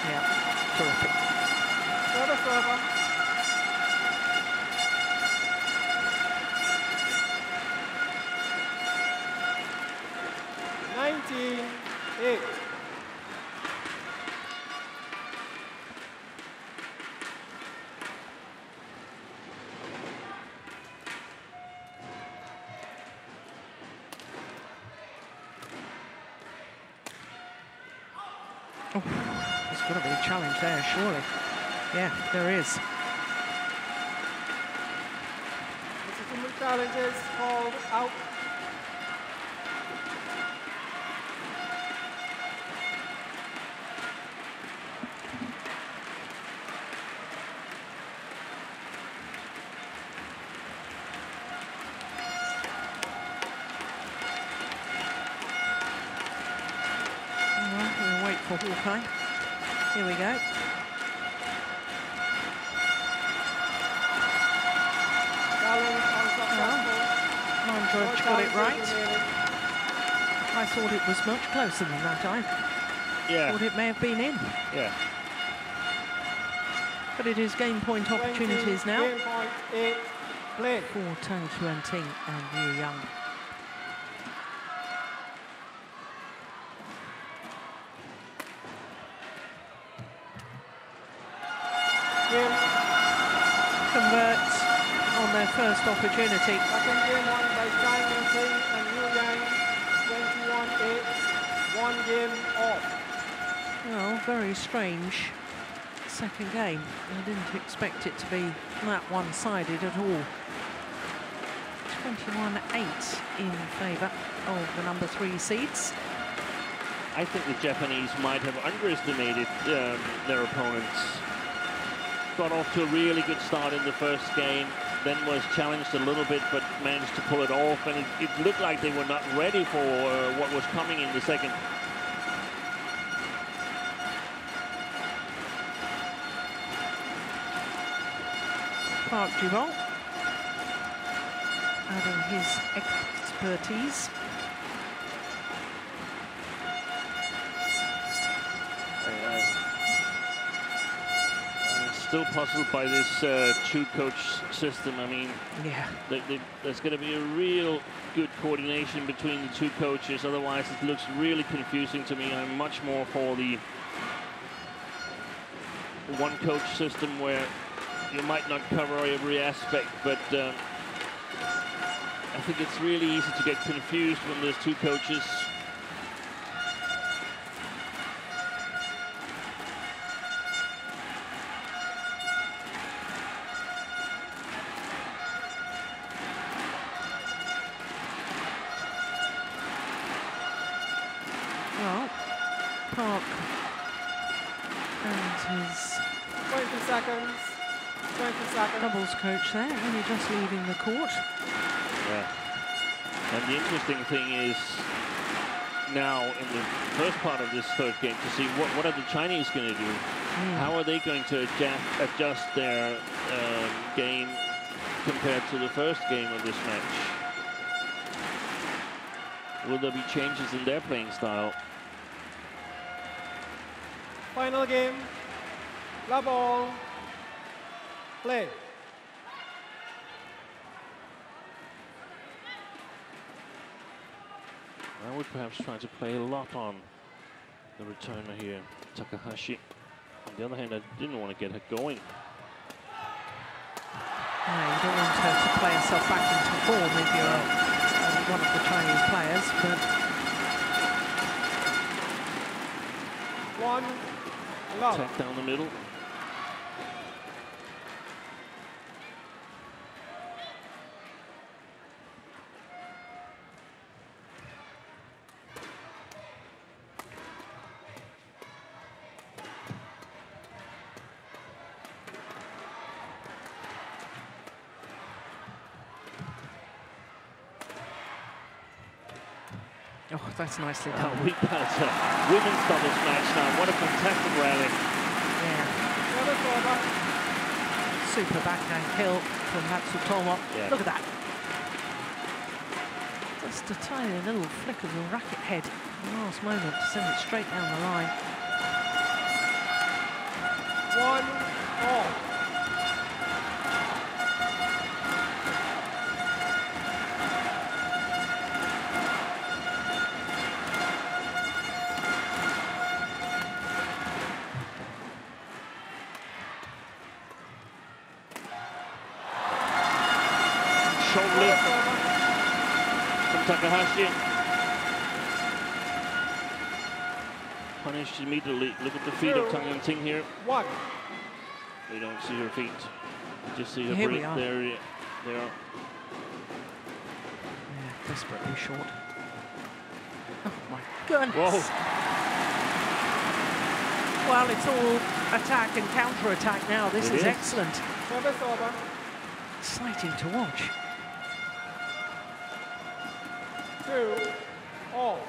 Yeah, terrific. Service over. 19-8. Oh, there's got to be a challenge there, surely. Yeah, there is. This is challenges called out. We'll wait for Hawkeye. Here we go. Well, George got it right. I thought it was much closer than that. I thought it may have been in. Yeah. But it is game point opportunities now. Game point 8. Play. For Tang, Yuanting and Yuanting. Convert on their first opportunity. Second game won by Tang, Yuanting and Yuanting. 21-8. One game off. Well, very strange second game. I didn't expect it to be that one-sided at all. 21-8 in favour of the number 3 seeds. I think the Japanese might have underestimated their opponents. Got off to a really good start in the first game, then was challenged a little bit, but managed to pull it off, and it looked like they were not ready for what was coming in the second. Park Jubal adding his expertise. Still puzzled by this two-coach system. I mean, yeah, there's going to be a real good coordination between the two coaches. Otherwise, it looks really confusing to me. I'm much more for the one-coach system where you might not cover every aspect, but I think it's really easy to get confused when there's two coaches. Well, Park and his 20 seconds. 20 seconds. doubles coach there, only just leaving the court. Yeah. And the interesting thing is now in the first part of this third game to see what are the Chinese going to do? How are they going to adjust their game compared to the first game of this match? Will there be changes in their playing style? Final game. Love ball. Play. I would perhaps try to play a lot on the returner here, Takahashi. On the other hand, I didn't want to get her going. No, you don't want her to play herself back into form if you're one of the Chinese players, but... 1 love. Attack down the middle. Oh, that's nicely Oh, done. we've got a women's doubles match now. What a fantastic rally. Yeah. Super backhand kill from Matsutomo. Yeah. Look at that. Just a tiny little flick of the racket head at the last moment to send it straight down the line. 1-all. Shoulder lift from Takahashi. Punished immediately. Look at the feet of Tang Yuanting here. 1. We don't see her feet. Just see her Here we break. are. There they are. Yeah, desperately short. Oh my goodness. Whoa. Well, it's all attack and counter-attack now. This It is is. excellent. Service over. Exciting to watch. 2-all.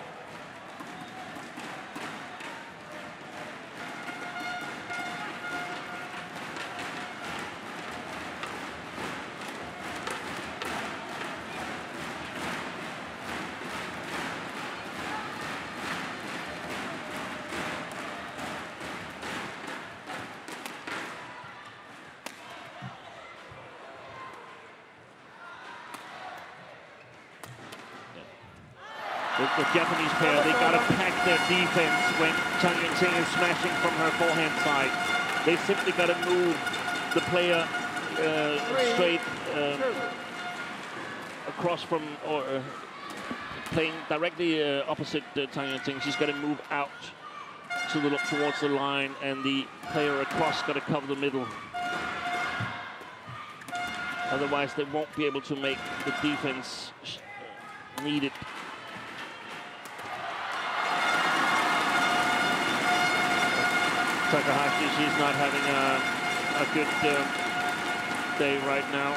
The Japanese pair, they got to pack their defense when Tang Yuanting is smashing from her forehand side. They simply got to move the player straight across from, or playing directly opposite Tang Yuanting. She's got to move out to the towards the line, and the player across got to cover the middle. Otherwise, they won't be able to make the defense needed. Takahashi, she's not having a good day right now.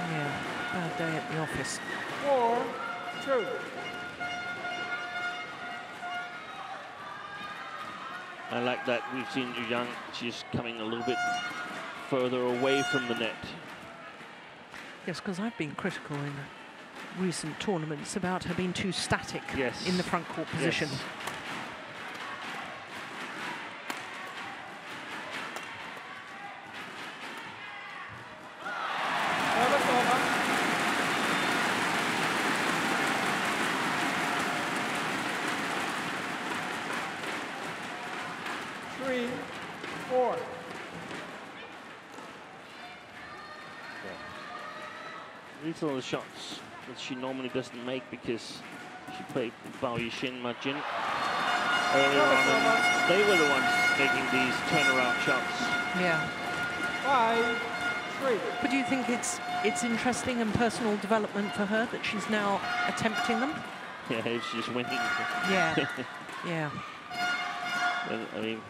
Yeah, bad day at the office. 4-2. I like that. We've seen Yang, she's coming a little bit further away from the net. Yes, because I've been critical in recent tournaments about her being too static in the front court position. Yes. Service over. 3-4. These are the shots that she normally doesn't make because she played Bao Yixin Majin earlier on, and they were the ones making these turnaround shots. Yeah. 5-3. But do you think it's interesting and personal development for her that she's now attempting them? Yeah, if she's winning. Yeah. Yeah. I mean,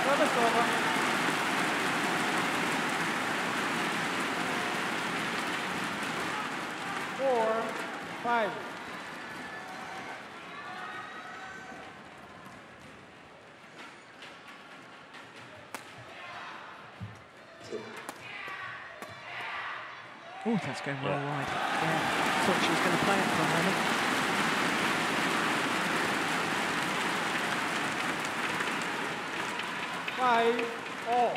Service over. 4-5. Oh, that's going well wide. Yeah. Thought she was going to play it for a moment. Five all.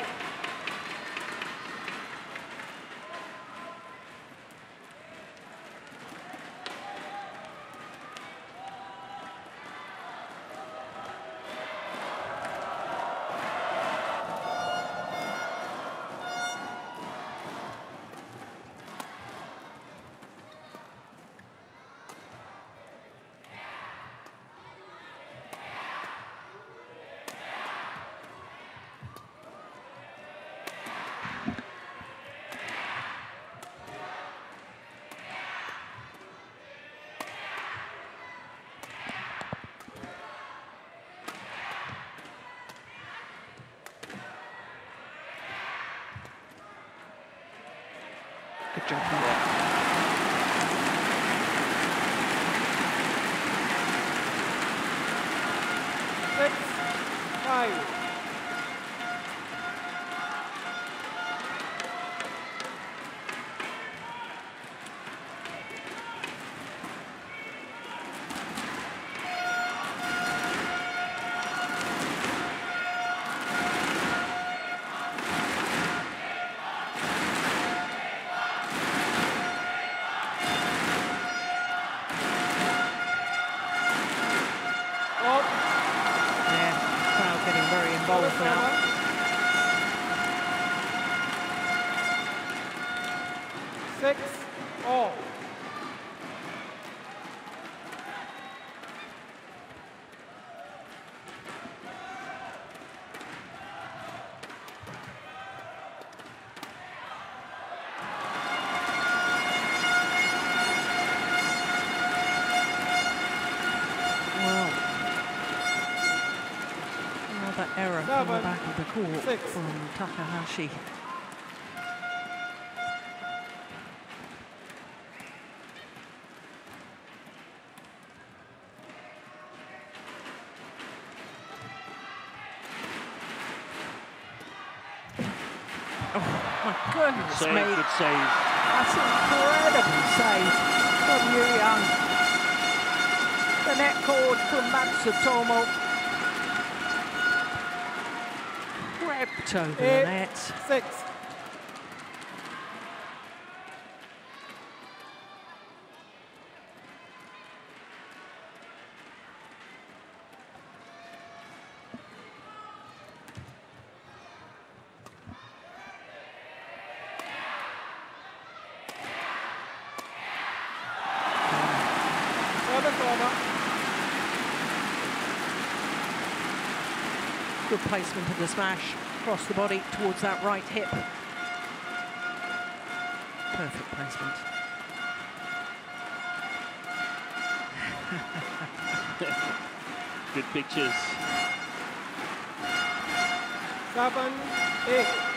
judgment. 6-5. Error from the back of the court from Takahashi. Oh my goodness me. Good save. That's an incredible save from Yuanting. The net cord from Matsutomo. Crept over the net. 6. Good placement of the smash across the body towards that right hip. Perfect placement. Good pictures. 7-8.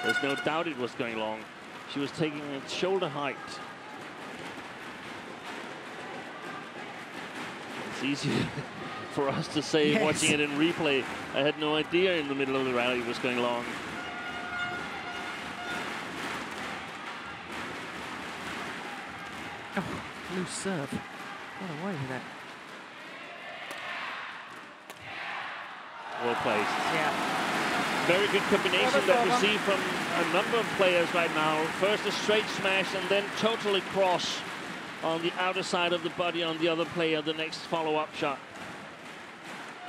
There's no doubt it was going long. She was taking it shoulder height. It's easy for us to say, yes, watching it in replay. I had no idea in the middle of the rally it was going long. Oh, loose serve. Got away with that. Well placed. Yeah. Very good combination that we see from a number of players right now. First a straight smash and then totally cross on the outer side of the body on the other player, the next follow-up shot.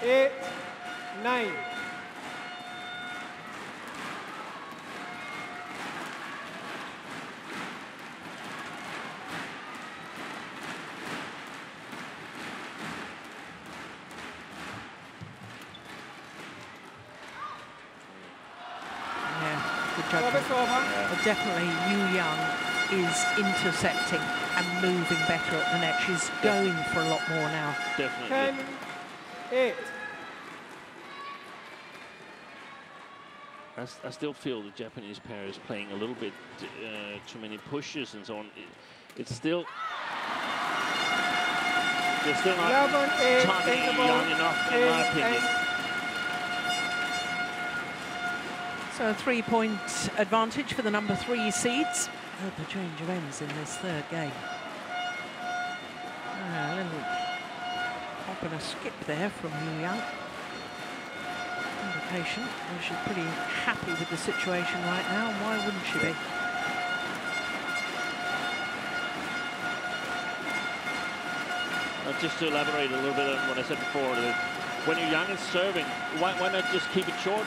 8-9. Definitely Yuanting is intercepting and moving better at the net. She's going for a lot more now. Definitely. 10-8. I still feel the Japanese pair is playing a little bit too many pushes and so on. It's still... They're still not targeting young enough, in my opinion. So a 3-point advantage for the number 3 seeds. Heard the change of ends in this third game. A little hop and a skip there from Yuanting. Indication that she's pretty happy with the situation right now, and why wouldn't she be? Just to elaborate a little bit on what I said before, when Yuanting is serving, why not just keep it short?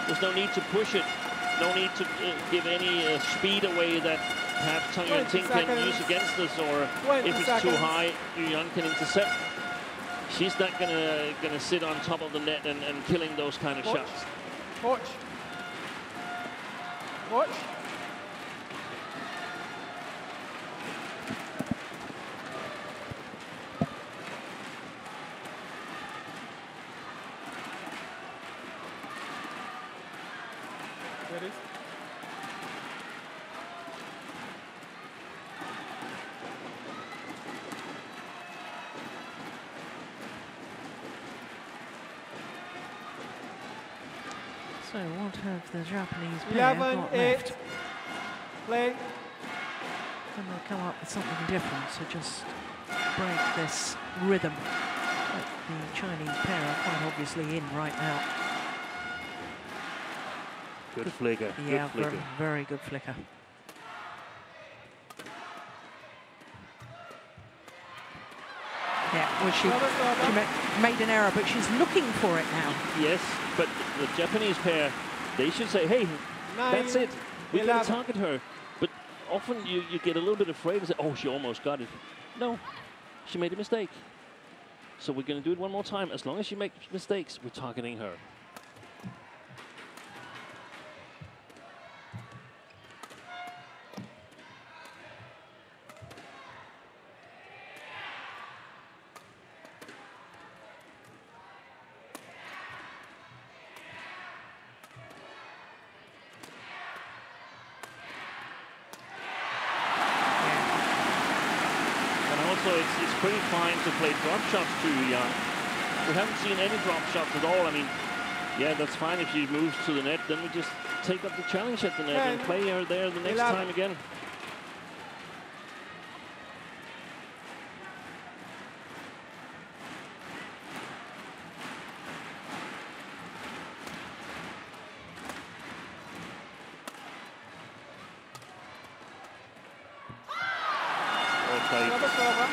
There's no need to push it. No need to give any speed away that perhaps Tang Yuanting can use against us, or if it's too high, Yuanting can intercept. She's not gonna sit on top of the net and killing those kind of shots. Watch. Watch. There it is. So what have the Japanese pair 11, got 8. left? Play. Can they come up with something different to just break this rhythm that the Chinese pair are quite obviously in right now? Good flicker. Yeah, good flicker. very good flicker. Yeah, well, she made an error, but she's looking for it now. Yes, but the Japanese pair, they should say, hey, 9, that's it. We're going 11. to target her. But often you get a little bit afraid and say, oh, she almost got it. No, she made a mistake. So we're going to do it one more time. As long as she makes mistakes, we're targeting her. It's pretty fine to play drop shots to Yang. We haven't seen any drop shots at all. I mean, yeah, that's fine if she moves to the net. Then we just take up the challenge at the net and play her there the next time again. Server.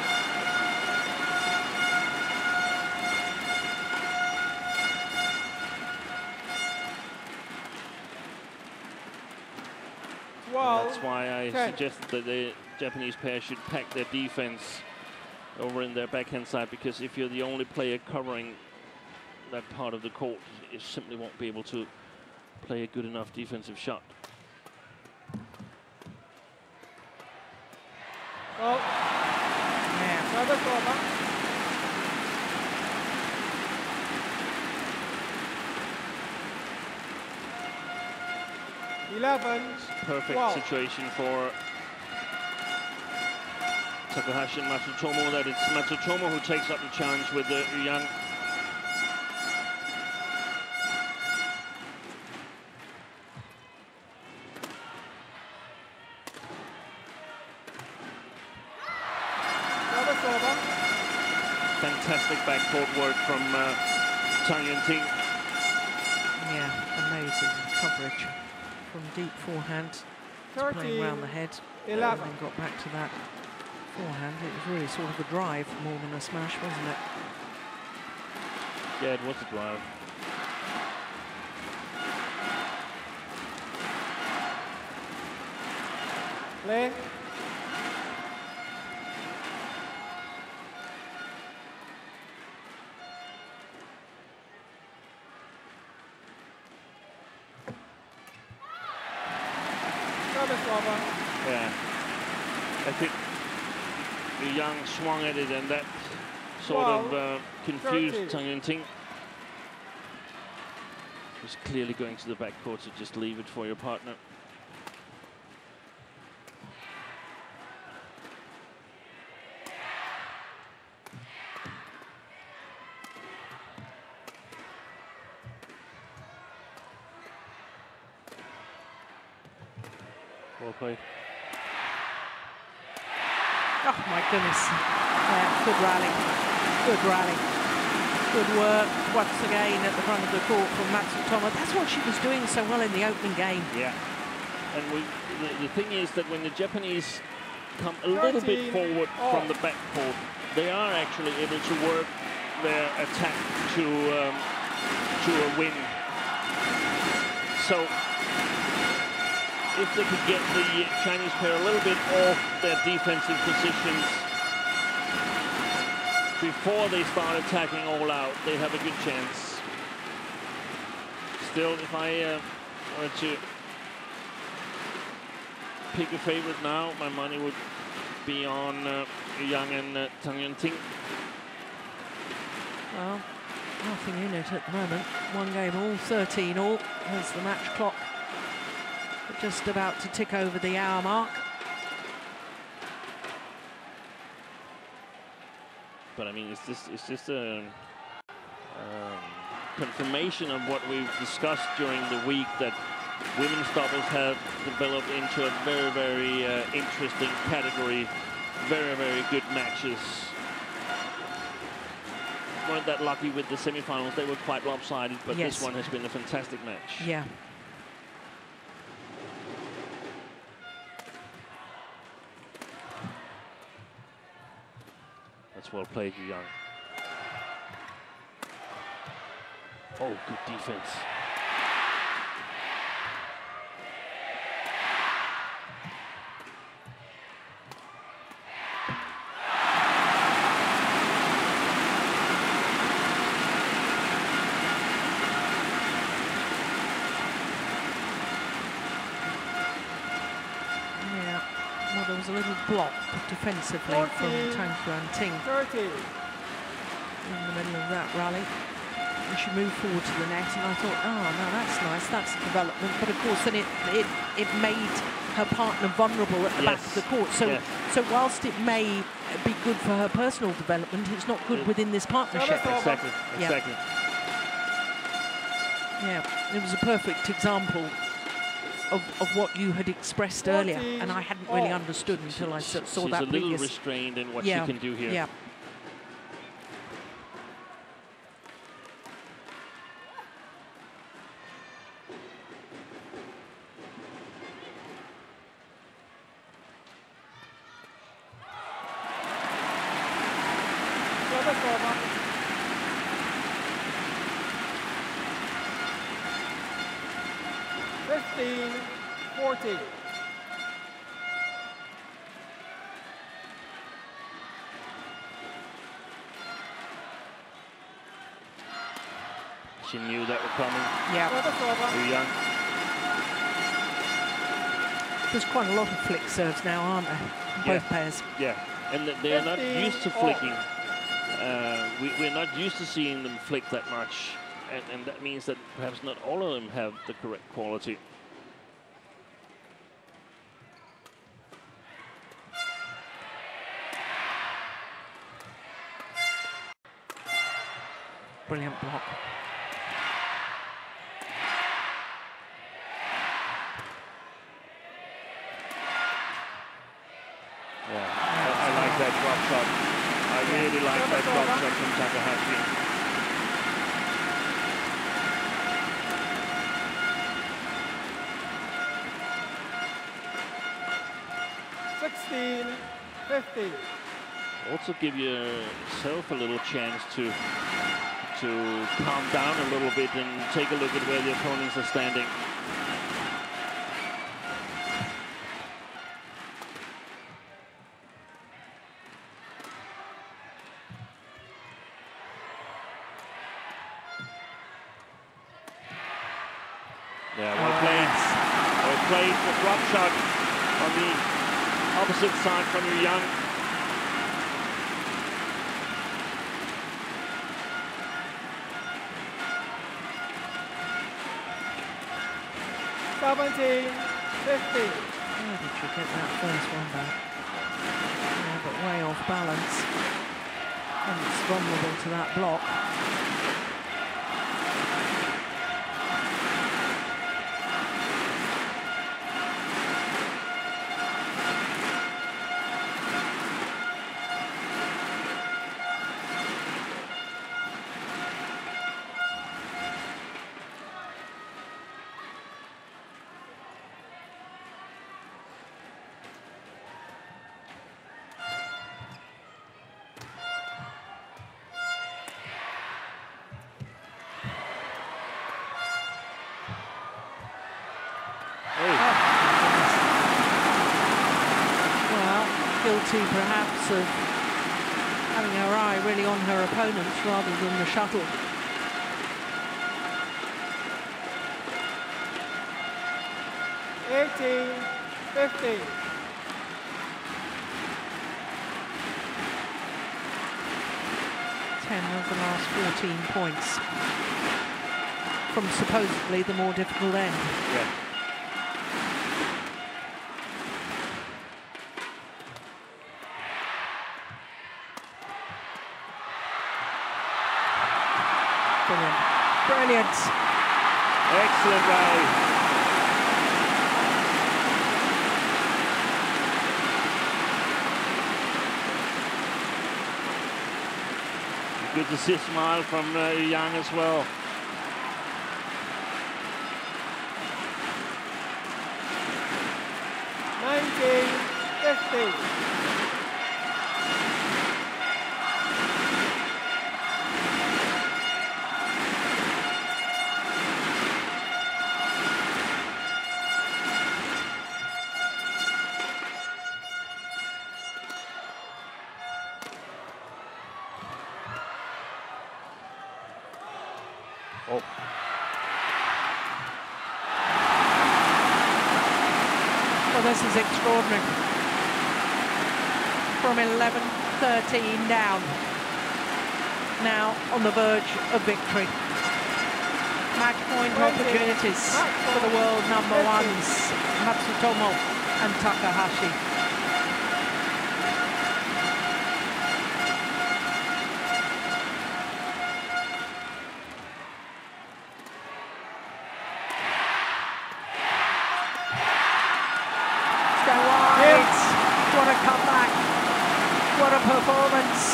12, that's why I 10. suggested that the Japanese pair should pack their defense over in their backhand side, because if you're the only player covering that part of the court, you simply won't be able to play a good enough defensive shot. Well, another server. Perfect 12. situation for Takahashi and Matsutomo, that it's Matsutomo who takes up the challenge with the Yuanting. Fantastic backcourt work from Tang Yuanting. Yeah, amazing coverage from deep forehand, playing around the head, 11. and then got back to that forehand. It was really sort of a drive more than a smash, wasn't it? Yeah, it was a drive. Play. Yeah, I think Yang swung at it, and that sort of confused Tang Yuanting. Was clearly going to the backcourt, so just leave it for your partner. Well played. Oh my goodness. Yeah, good rally. Good rally. Good work once again at the front of the court from Matsutomo. That's what she was doing so well in the opening game. Yeah. And the thing is that when the Japanese come a little bit forward from the backcourt, they are actually able to work their attack to a win. So if they could get the Chinese pair a little bit off their defensive positions before they start attacking all out, they have a good chance. Still, if I wanted to pick a favorite now, my money would be on Yang and Tang Yuanting. Well, nothing in it at the moment. One game all, 13 all, as the match clock just about to tick over the hour mark. But I mean, it's just a confirmation of what we've discussed during the week, that women's doubles have developed into a very, very interesting category. Very, very good matches. Weren't that lucky with the semifinals. They were quite lopsided, but yes, this one has been a fantastic match. Yeah. That's well played, Yu Yang. Oh, good defense. There was a little block defensively 14, from Tang Yuanting 30. in the middle of that rally. And she moved forward to the net, and I thought, oh, no, that's nice, that's a development. But of course, then it made her partner vulnerable at the back of the court. So, so whilst it may be good for her personal development, it's not good within this partnership. Exactly, exactly. Yeah, it was a perfect example of what you had expressed earlier, and I hadn't really understood until I saw that She's a little restrained in what she can do here. Yeah. She knew that were coming. Yeah. Yu Yang. There's quite a lot of flick serves now, aren't there? Both pairs. Yeah, and they're not used to flicking. We're not used to seeing them flick that much, and that means that perhaps not all of them have the correct quality. Brilliant block. Yeah, I like that drop shot. I really like that drop shot from Takahashi. Also give yourself a little chance to calm down a little bit and take a look at where the opponents are standing. Yeah, well played. Well played. The drop shot on the opposite side from Yu Yang. Where did you get that first one back? Yeah, but way off balance. And it's vulnerable to that block. guilty perhaps of having her eye really on her opponents rather than the shuttle. $18-15. 10 of the last 14 points from supposedly the more difficult end. Yeah. Brilliant. Brilliant. Excellent rally. Good to see a smile from Yang as well. $19-15. Oh. Well, this is extraordinary. From 11-13 down. Now on the verge of victory. Match point opportunities for the world number ones, Matsutomo and Takahashi. What a comeback. What a performance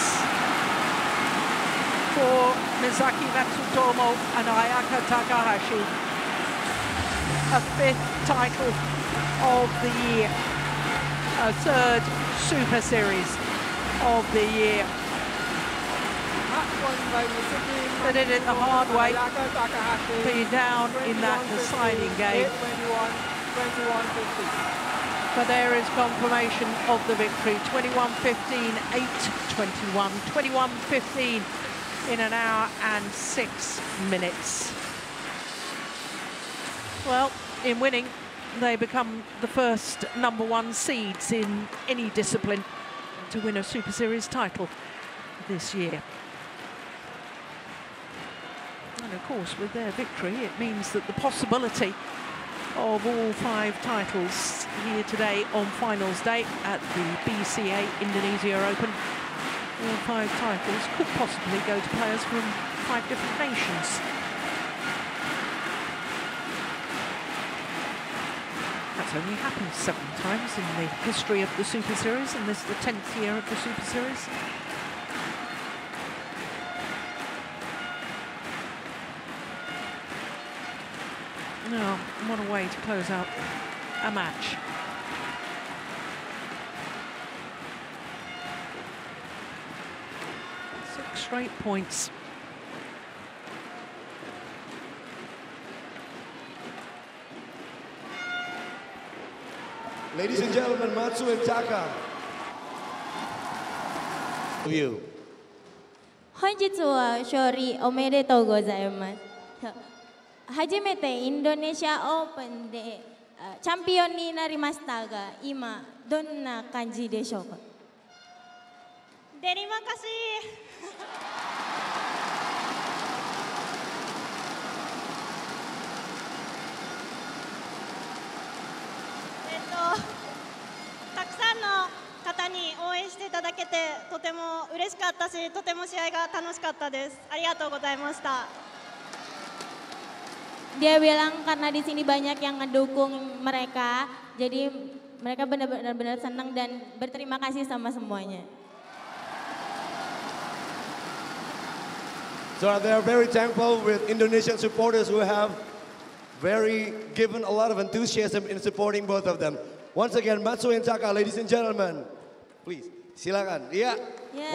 for Misaki Matsutomo and Ayaka Takahashi. A 5th title of the year. A 3rd Super Series of the year. They did it the hard way. Being down in that deciding game. 21-15. But there is confirmation of the victory. 21-15, 8-21, 21-15 in an hour and 6 minutes. Well, in winning, they become the first number 1 seeds in any discipline to win a Super Series title this year. And of course, with their victory, it means that the possibility of all 5 titles here today on finals day at the BCA Indonesia Open. All 5 titles could possibly go to players from 5 different nations. That's only happened 7 times in the history of the Super Series, and this is the 10th year of the Super Series. Oh, what a way to close out a match. Six straight points. Ladies and gentlemen, Matsu and Taka. You. 本日は勝利おめでとうございます。初めてインドネシアオープンでチャンピオンになりましたが、今どんな感じでしょうか。デリマカシたくさんの方に応援していただけてとても嬉しかったし、とても試合が楽しかったです。ありがとうございました。Dia bilang karena di sini banyak yang ngedukung mereka, jadi mereka benar-benar senang dan berterima kasih sama semuanya. So they are very thankful with Indonesian supporters who have given a lot of enthusiasm in supporting both of them. Once again, Matsu and Taka, ladies and gentlemen, please silakan. Yeah.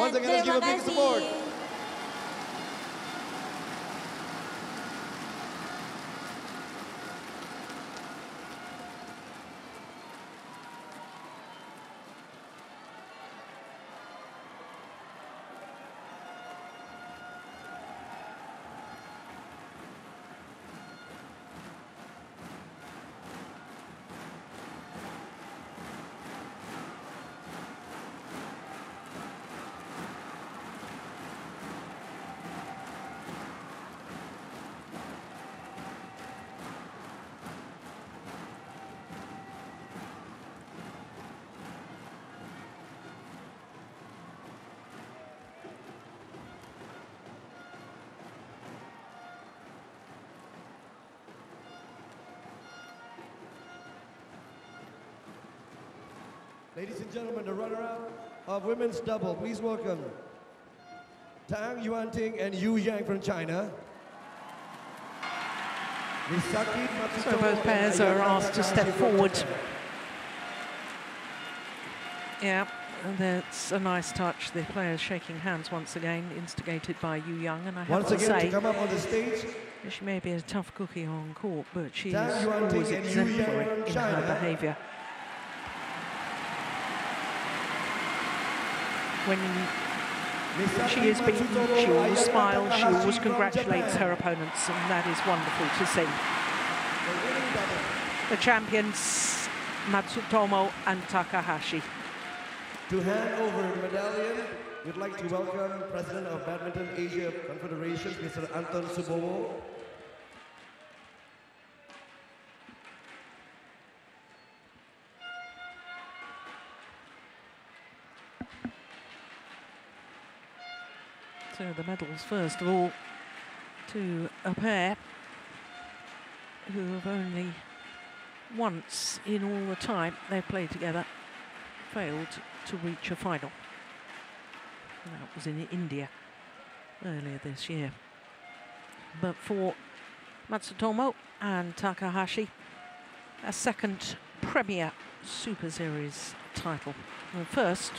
Once again, let's give a big support. Ladies and gentlemen, the runner-up of women's double, please welcome Tang, Yuanting, and Yu Yang from China. Misaki, Matsutomo, So both pairs are asked to step forward. Yeah, and that's a nice touch. The players shaking hands once again, instigated by Yu Yang. And I have Once to again, say, to come up on the stage, she may be a tough cookie on court, but she Tang, is Yuanting, always and Yu Yang exemplary from in China. her behaviour. When she is beaten, she always smiles, she always congratulates her opponents, and that is wonderful to see. The champions, Matsutomo and Takahashi. To hand over the medallion, we'd like to welcome President of Badminton Asia Confederation, Mr. Anton Subowo. So the medals, first of all, to a pair who have only once in all the time they've played together failed to reach a final. And that was in India earlier this year. But for Matsutomo and Takahashi, a second Premier Super Series title. The first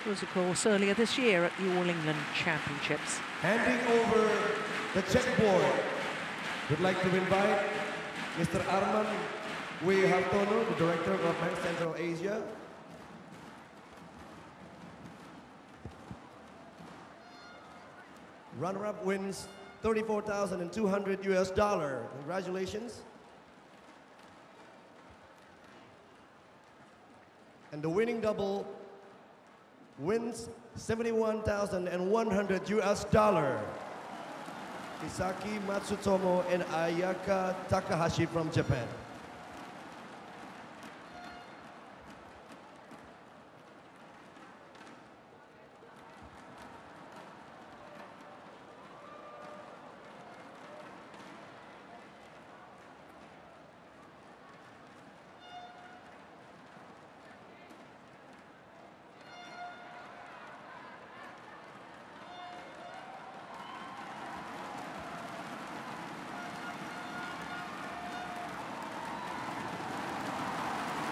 was, of course, earlier this year at the All England Championships. Handing over the checkboard, we'd like to invite Mr. Arman Wihartono, the Director of Bank Central Asia. Runner-up wins $34,200 US. Congratulations. And the winning double wins $71,100 US. Misaki, Matsutomo, and Ayaka Takahashi from Japan.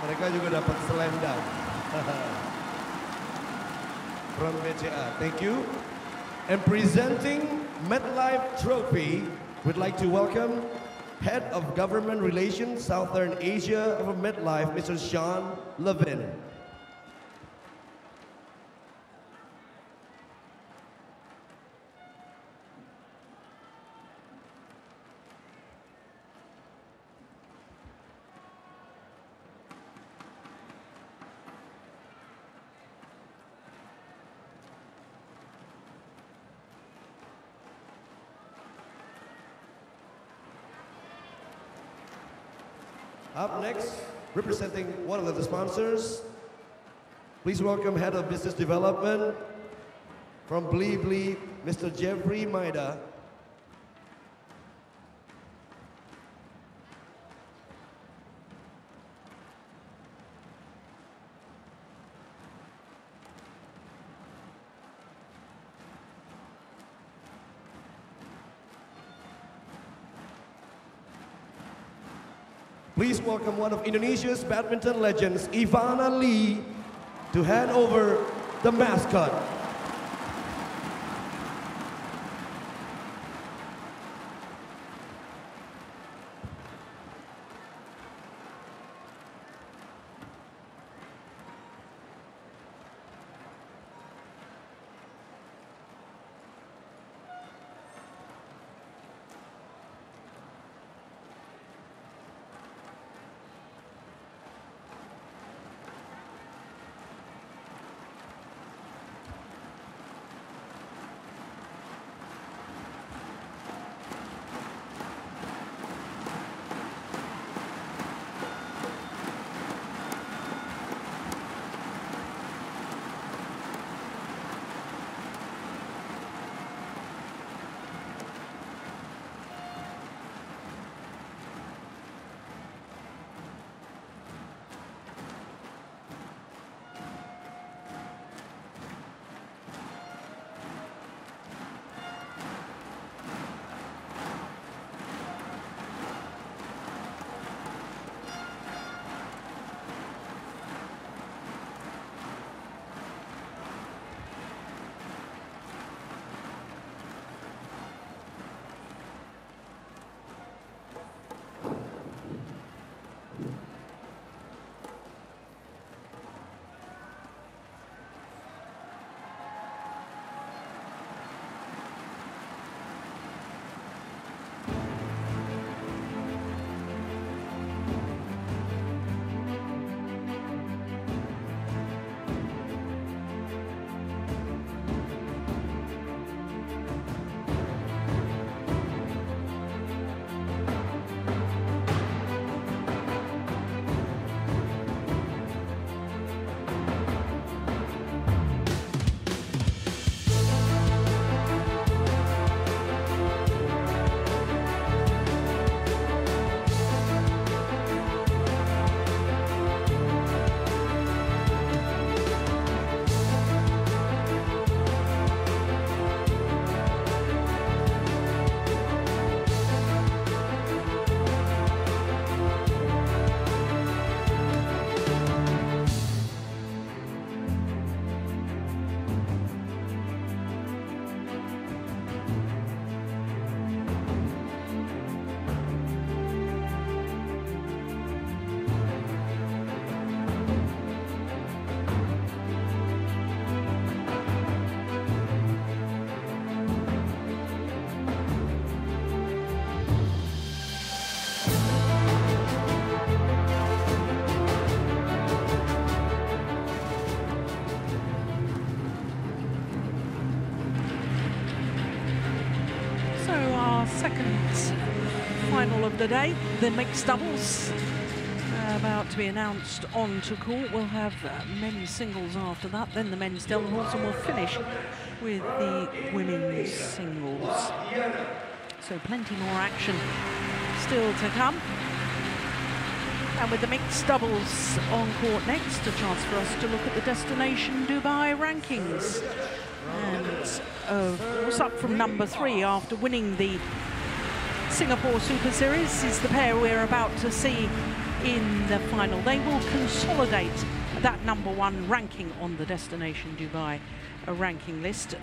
Mereka juga dapat selendang from BCA. Thank you. And presenting MetLife Trophy, we'd like to welcome Head of Government Relations Southern Asia of MetLife, Mr. Sean Levin. Up next, representing one of the sponsors, please welcome Head of Business Development from Blibli, Mr. Jeffrey Maida. Please welcome one of Indonesia's badminton legends, Ivana Lee, to hand over the mascot. second final of the day, the mixed doubles, about to be announced on to court. We'll have men's singles after that, then the men's doubles, and we'll finish with the women's singles. So plenty more action still to come. And with the mixed doubles on court next, a chance for us to look at the Destination Dubai rankings. And of course, up from number 3 after winning the Singapore Super Series is the pair we're about to see in the final. They will consolidate that number 1 ranking on the Destination Dubai ranking list.